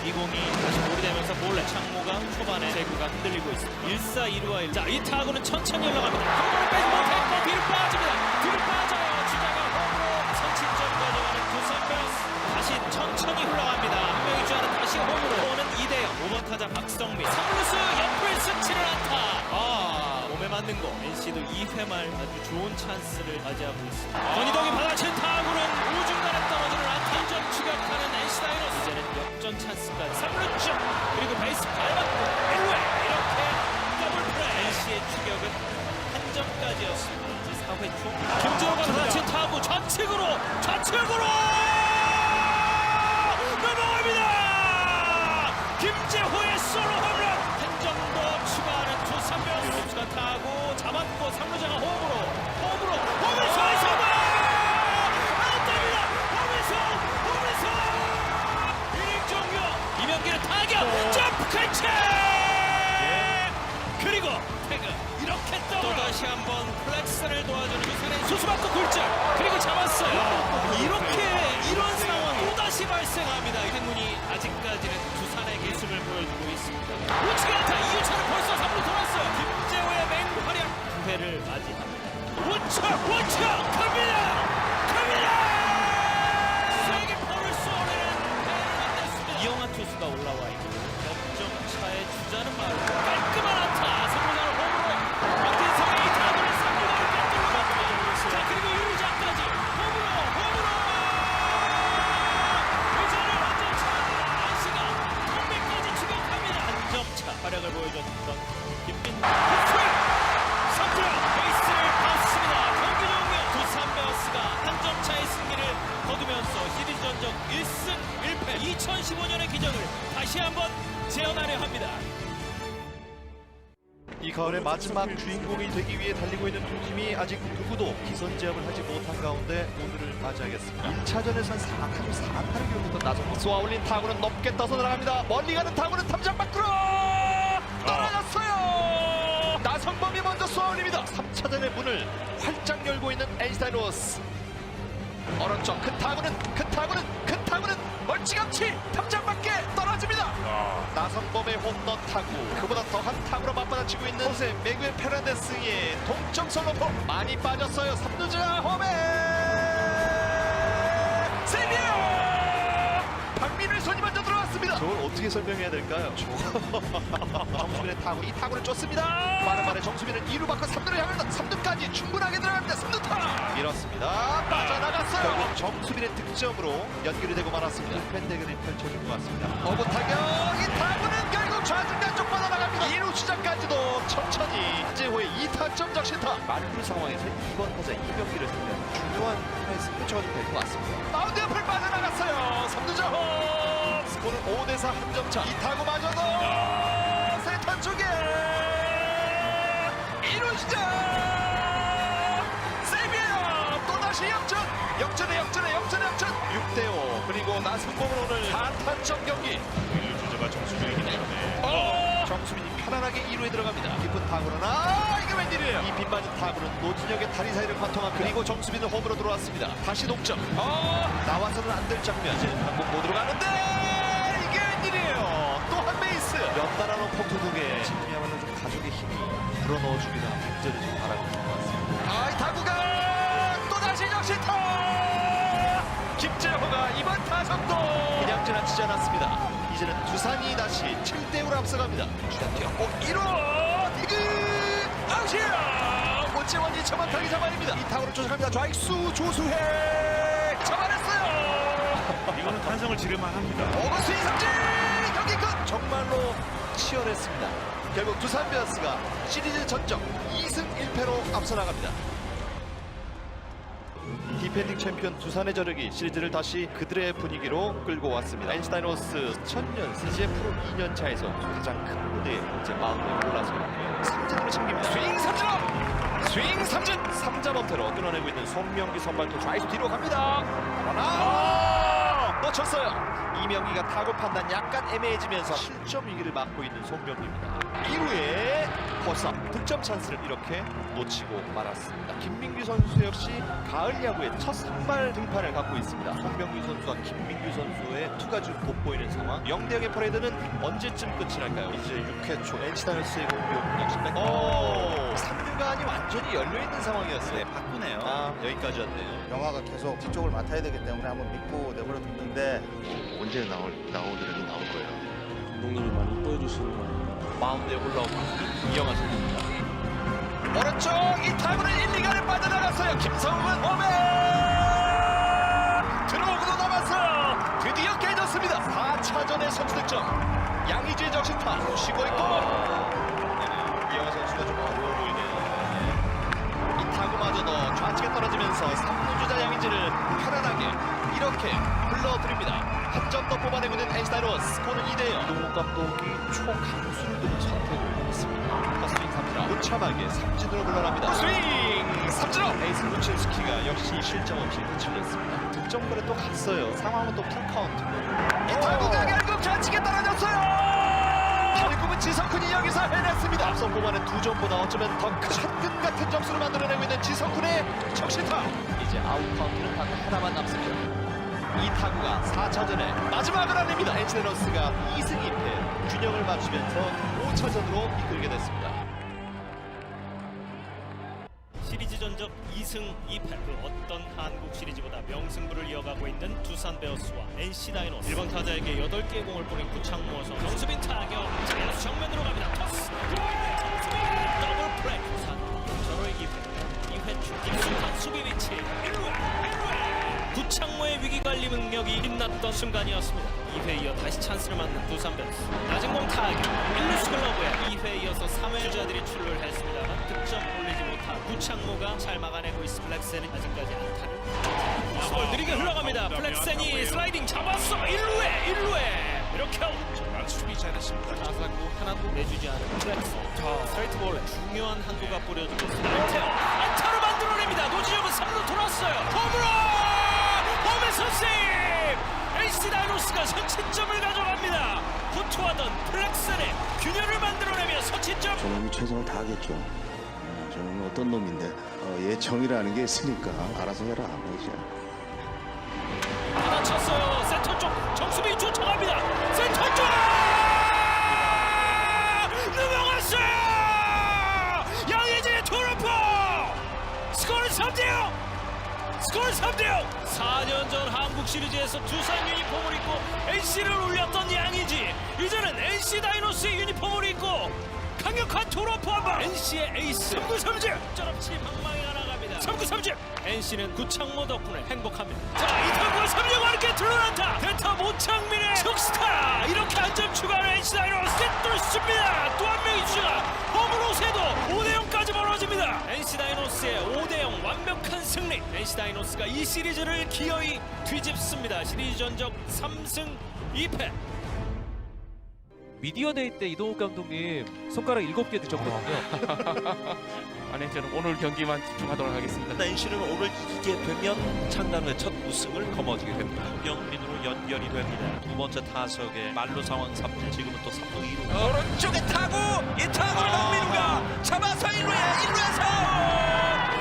이 공이 다시 볼이 되면서 몰래 창모가 초반에 제구가 흔들리고 있습니다. 1사 2루와 1. 자, 이 타구는 천천히 올라갑니다. 공을 빼지 못했고 뒤로 빠집니다. 뒤로 빠져요. 주자가 홈으로 선취점까지 다시 천천히 흘러갑니다. 한 명이 주하는 다시 홈으로 오는 이대영. 5번 타자 박성민. 3루수 옆을 스치는 안타. 몸에 맞는 거. NC도 2회 말 아주 좋은 찬스를 맞이하고 있습니다. 권희동이 받아친 타구는 우중간에 떨어지는 안타. 1점 추격하는 NC 다이노스. 이제는 역전 찬스까지. 3루 쪽 그리고 베이스 밟았고 1루 이렇게 더블 플레이. NC의 추격은 한 점까지였습니다. 4회 초 김재호가 받아친 타구 좌측으로 넘어갑니다. 김재호의 솔로 홈런. 한 점 더 추가하는 두산베어스. 유럽수가 타고 잡았고 3루자가 홈을 쏘아서 안됩니다. 홈에서 이닝 종료. 이명기의 타격 점프 캐치. 그리고 태그 이렇게 또 다시 한번 플렉스를 도와주는 두산의 수수받고 굴절. 그리고 잡았어요. 이런 상황이 또다시 발생합니다. 이승훈이 아직까지는 두산의 기술을 보여주고 있습니다. 우측에 안타. 이유찬은 벌써 3루 돌았어요. 김재호의 맹활약 9회를 맞이합니다. 우측 갑니다. 세게 볼을 쏘내는 배를 만났습니다. 이영하 투수가 올라와 있고 역점 차의 주자는 말로 깔끔한 안타. 선구자를 홈으로 박진성의 이 타구를 3루가 꿰뚫고 막힙니다. 자, 그리고 유루자까지 홈으로 의자를 완전 차는 안씨가 홈백까지 추격합니다. 한 점 차 활약을 보여줬던 김민호. 삼루 베이스를 봤습니다. 경기 종료. 두산 베어스가 한 점 차의 승리를 거두면서 시리즈 전적 1승 1패 2015년의 기적을 다시 한번 재현하려 합니다.
이 가을의 마지막 주인공이 되기 위해 달리고 있는 두 팀이 아직 누구도 기선제압을 하지 못한 가운데 오늘을 맞이하겠습니다. 1차전에선 4타를 기록했던 나성범. 쏘아올린 타구는 높게 떠서 날아갑니다. 멀리 가는 타구는 탐장 밖으로 떨어졌어요. 나성범이 먼저 쏘아올립니다. 3차전의 문을 활짝 열고 있는 NC 다이노스. 오른쪽 큰 타구는 멀찌감치 탐장 밖에 떨어집니다. 나성범의 홈런 타구, 그보다 더한 타구로 맞받아치고 있는 호세 메구엘 페란데스의 동점 솔로포. 많이 빠졌어요. 3루자 홈에 세비야. 박민우의 손이 먼저 들어왔습니다. 저걸 어떻게 설명해야 될까요? 정수빈의 타구, 이 타구를 쫓습니다. 빠른 정수빈은 2루 바꿔 3루를 향하는 3루까지 충분하게 들어갑니다. 3루타 밀었습니다. 빠져나갔어요. 결국 정수빈의 득점으로 연결이 되고 말았습니다. 팬 대결이 펼쳐진 것 같습니다. 어부 타격, 이 타구는 결국 좌중간 쪽 뻗어나갑니다. 2루 주자까지도 천천히. 김재호의 2타점 적시타. 만루 상황에서 2번 타자 이명기를 상대하는 중요한 하나의 승부처가 좀 될 것 같습니다. 마운드 옆을 빠져나갔어요. 3루자 홈. 스코어는 5대4 한 점 차. 이 타구 마저도 세타 쪽에 1루 주자 세비야. 또다시 역전에 6대5. 그리고 나성범은 오늘 4타점 경기.
1루 주자가 정수빈이기 때문에
정수빈이 편안하게 2루에 들어갑니다. 깊은 타구는 이게 웬일이에요. 이 빗맞은 타구는 노진혁의 다리 사이를 관통합니다. 그리고 정수빈은 홈으로 들어왔습니다. 다시 동점. 나와서는 안 될 장면. 이제 방금 못 들어가는데 이게 웬일이에요. 또 한 베이스. 연달아 놓은 포토북에 지금이야말로 좀 가족의 힘이 불어넣어주기도 하는 발전을 좀 바라고 있는 것 같습니다. 이 타구가 또다시 적시타. 김재호가 이번 타석도 그냥 지나치지 않았습니다. 이제는 두산이 다시 7대5로 앞서갑니다. 주자 뛰었고 1호 디그 아웃이야. 오재원이 처만타기 잡아냅니다. 이 타구를 쫓아갑니다. 좌익수 조수혜 잡아냈어요.
이거는 탄성을 지를만 합니다.
오버스 이삼진 경기 끝. 정말로 치열했습니다. 결국 두산 베어스가 시리즈 전적 2승 1패로 앞서 나갑니다. 디펜딩 챔피언 두산의 저력이 시리즈를 다시 그들의 분위기로 끌고 왔습니다. NC 다이노스 2000년 CJ 프로 2년 차에서 가장 큰 무대에 이제 마운드에 올라서 3진으로 챙깁니다. 스윙 3진 3자 범퇴로 끊어내고 있는 송명기 선발투. 좌익수 뒤로 갑니다. 그러나 놓쳤어요. 이명기가 타구 판단 약간 애매해지면서 실점 위기를 맞고 있는 송명기입니다. 이후에 포스업 득점 찬스를 이렇게 놓치고 말았습니다. 김민규 선수 역시 가을 야구의 첫 선발 등판을 갖고 있습니다. 송병규 선수와 김민규 선수의 투가 좀 돋보이는 상황. 0대0의 퍼레이드는 언제쯤 끝이 날까요? 이제 6회 초 NC 다이노스의 공격 역시 백. 3루간이 완전히 열려있는 상황이었어요. 네, 바꾸네요. 여기까지였네요.
영화가 계속 뒤쪽을 맡아야 되기 때문에 한번 믿고 내버려 뒀는데
언제 나오더라도 나올 거예요.
감독님이 많이 보여주시는 거 아닙니까?
마운드에 올라오고 있는 이영하 선수입니다. 오른쪽 이 타구는 1, 2가를 빠져나갔어요. 김성훈 홈에 들어오고도 남았어요. 드디어 깨졌습니다. 4차전의 선취 득점. 양의지의 적시타 쉬고 있고 이영하 선수가 좀 어려워 보이네요. 이 타구마저도 좌측에 떨어지면서 3루 주자 양의지를 편안하게 이렇게 불러드립니다. 한 점 더 뽑아내고 있는 NC 다이노스. 스코어는 2대0. 노무 감독이 초강수를 두는 선택을 했습니다. 헛스윙 삼진아 우참하게 삼진으로 물러납니다. 스윙 삼진아. 에이스 루친스키가 역시 실점 없이 끝을 냈습니다. 득점권에 또 갔어요. 상황은 또 풀카운트고 이 타구가 결국 좌측에 떨어졌어요. 결국은 지성훈이 여기서 해냈습니다. 앞서 뽑아낸 2점보다 어쩌면 더 큰 천금 같은 점수를 만들어내고 있는 지성훈의 적시타. 이제 아웃 카운트는 단 하나만 남습니다. 이 타구가 4차전에 마지막을 알립니다. NC 다이노스가 2승 2패 균형을 맞추면서 5차전으로 이끌게 됐습니다.
시리즈 전적 2승 2패. 그 어떤 한국 시리즈보다 명승부를 이어가고 있는 두산 베어스와 NC 다이노스. 1번 타자에게 8개의 공을 보낸 구창모 선수. 정수빈 타격. 자연수 정면으로 갑니다. 토스. 더블 플레이. 두산 저로의 기회. 2회 초 김승환 수비 위치. 1루에. 구창모의 위기관리 능력이 빛났던 순간이었습니다. 2회 이어 다시 찬스를 맞는 두산 베어스. 낮은 공 타격. 1루수 글러브에 2회 이어서 3회 주자들이 출루를 했습니다만 득점 올리지 못한 구창모가 잘 막아내고 있습니다. 플렉센이 아직까지 안타를. 볼 느리게 흘러갑니다. 플렉센이 슬라이딩 잡았어. 1루에 이렇게
정말 수비 잘했습니다.
자사구 하나도 내주지 않은 플렉센. 자 스트레이트 볼에 중요한 한구가 뿌려주고 있습니다. 안타를 만들어냅니다. 노지혁은 3루 돌았어요. 홈으로 홈에서 세이브. NC 다이노스가 선취점을 가져갑니다. 호투하던 플렉센의 균열을 만들어내며 선취점.
저놈이 최선을 다하겠죠. 저놈이 어떤 놈인데 얘 정이라는 게 있으니까 알아서 해라. 이제.
받아쳤어요. 센터 쪽 정수빈 쫓아갑니다. 센터 쪽 넘어갔어요. 양의지의 투런포. 스코어는 3대0. 스코어는 3대0. 4년 전 한국 시리즈에서 두산 유니폼을 입고 NC를 울렸던 양의지. 이제는 NC 다이노스의 유니폼을 입고 강력한 투런포 한방. NC의 에이스 3구 삼진. 쩔없이 방망이가 나갑니다. 3구 삼진. NC는 구창모 덕분에 행복합니다. 자 이타구가 3루 안개 들러난다. 대타 모창민의 적스타. 이렇게 한 점 추가로 NC 다이노스 뚫습니다. 또 한 명이 주자. 홈으로 세도 5대0까지 벌어집니다. NC 다이노스의 5대0 완벽한 승리. NC 다이노스가 이 시리즈를 기어이 뒤집습니다. 시리즈 전적 3승 2패.
미디어 데이 때 이동욱 감독님 손가락 7개 드셨거든요. 아니 저는 오늘 경기만 집중하도록 하겠습니다.
NC는 오늘 이기게 되면 창단의 첫 우승을 거머쥐게 됩니다. 홍경민으로 연결이 됩니다. 두 번째 타석에 말로 상황 3진. 지금은 또 3루 2루.
오른쪽에 타구. 이 타구를 박민우가 잡아서 1루에서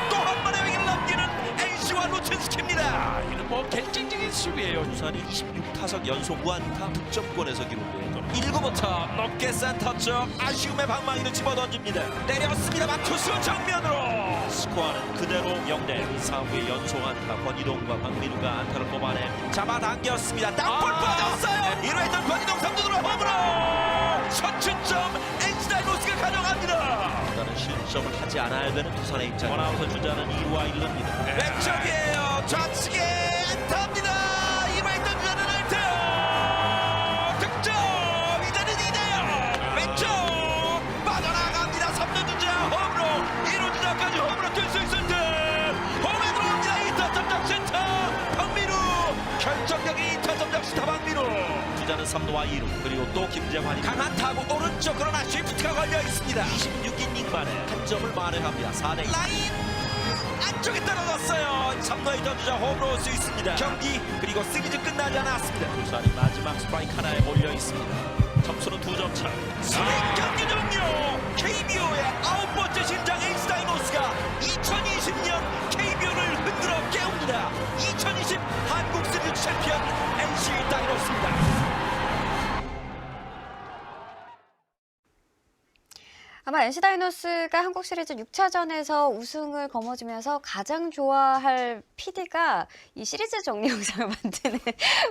또 한 번의 위기를 넘기는 NC와 루틴스키입니다.
이는 뭐 결정적인 수비예요. 두산이 26타석 연속 무안타 득점권에서 기록돼요. 1구부터 높게 센터 쪽 아쉬움의 방망이를 집어던집니다. 때렸습니다만 투수 정면으로. 스코어는 그대로 0대 4후에 연속 안타. 권희동과 박민우가 안타를 뽑아내 잡아당겼습니다. 땅볼 빠졌어요. 1루 했던 권희동 3루로 홈으로 선취점 NC 다이노스가 가져갑니다. 일단은 실점을 하지 않아야 되는 두산의 입장. 원아웃 주자는 2루와 1루입니다. 왼쪽이에요. 좌측에 안타입니다. 2루 했던 주자는 안타. 득점. 이제는 2대0. 왼쪽 빠져나갑니다. 3루 주자 홈으로 1루 주자까지 홈으로 뛸 수 있을 듯. 홈에 들어옵니다. 2타점 센터 박민우. 결정적인 2타점 적시타 박민우. 주자는 3루와 2루. 그리고 또 김재환이 강한 타구 오른쪽. 그러나 쉬프트가 걸려 있습니다. 26이닝 만에 한 점을 만회합니다. 4대2. 라인 안쪽에 떨어졌어요. 3루에 던지자 홈으로 올 수 있습니다. 경기 그리고 시리즈 끝나지 않았습니다. 두산이 마지막 스트라이크 하나에 몰려 있습니다. 점수는 2점 차. 스윙 경기 종료. KBO의 9번째 신장 에이스 다이노스가 2020년 KBO를 흔들어 깨웁니다. 2020 한국 시리즈 챔피언 NC 다이노스입니다.
아마 NC 다이노스가 한국 시리즈 6차전에서 우승을 거머쥐면서 가장 좋아할 PD가 이 시리즈 정리 영상을 만드는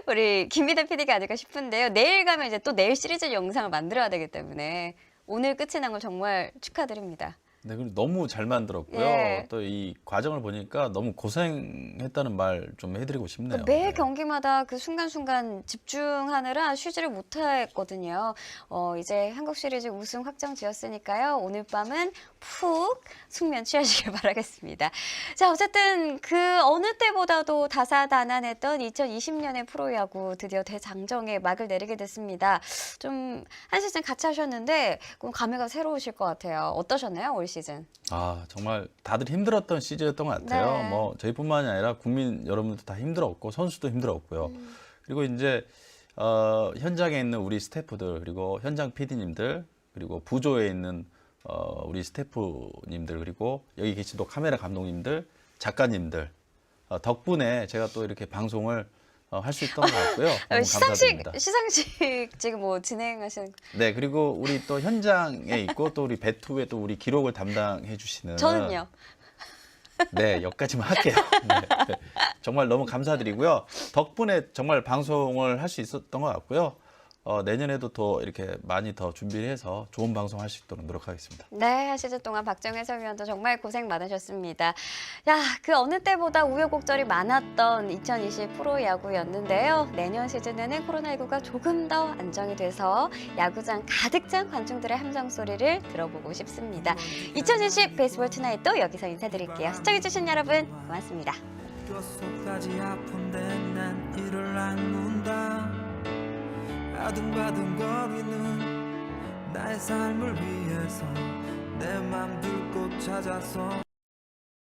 우리 김미대 PD가 아닐까 싶은데요. 내일 가면 이제 또 내일 시리즈 영상을 만들어야 되기 때문에 오늘 끝이 난 걸 정말 축하드립니다.
네, 그리고 너무 잘 만들었고요.
예.
또 이 과정을 보니까 너무 고생했다는 말 좀 해드리고 싶네요.
매
네.
경기마다 그 순간순간 집중하느라 쉬지를 못했거든요. 이제 한국 시리즈 우승 확정 지었으니까요. 오늘 밤은 푹 숙면 취하시길 바라겠습니다. 자, 어쨌든 그 어느 때보다도 다사다난했던 2020년의 프로야구 드디어 대장정에 막을 내리게 됐습니다. 좀 한 시즌 같이 하셨는데 감회가 새로우실 것 같아요. 어떠셨나요, 올 시즌?
아, 정말 다들 힘들었던 시즌이었던 것 같아요.
네.
뭐 저희뿐만이 아니라 국민 여러분들도 다 힘들었고 선수도 힘들었고요. 그리고 이제 현장에 있는 우리 스태프들 그리고 현장 PD님들 그리고 부조에 있는 우리 스태프님들 그리고 여기 계신 또 카메라 감독님들 작가님들 덕분에 제가 또 이렇게 방송을 할 수 있던 것 같고요. 너무 감사드립니다.
시상식 지금 뭐 진행하시는
네, 그리고 우리 또 현장에 있고 또 우리 배투에 또 우리 기록을 담당해 주시는
저는요.
네, 여기까지만 할게요. 네. 정말 너무 감사드리고요. 덕분에 정말 방송을 할 수 있었던 것 같고요. 내년에도 더 이렇게 많이 더 준비를 해서 좋은 방송 할 수 있도록 노력하겠습니다.
네, 한 시즌 동안 박정혜 해설위원도 정말 고생 많으셨습니다. 야, 그 어느 때보다 우여곡절이 많았던 2020 프로야구였는데요. 내년 시즌에는 코로나19가 조금 더 안정이 돼서 야구장 가득 찬 관중들의 함성 소리를 들어보고 싶습니다. 2020 베이스볼 투나잇도 여기서 인사드릴게요. 시청해주신 여러분 고맙습니다.
뼛속까지 아픈데 난 이를 악문다. 아둥바둥거리는 나의 삶을 위해서 내 맘 둘 곳 찾아서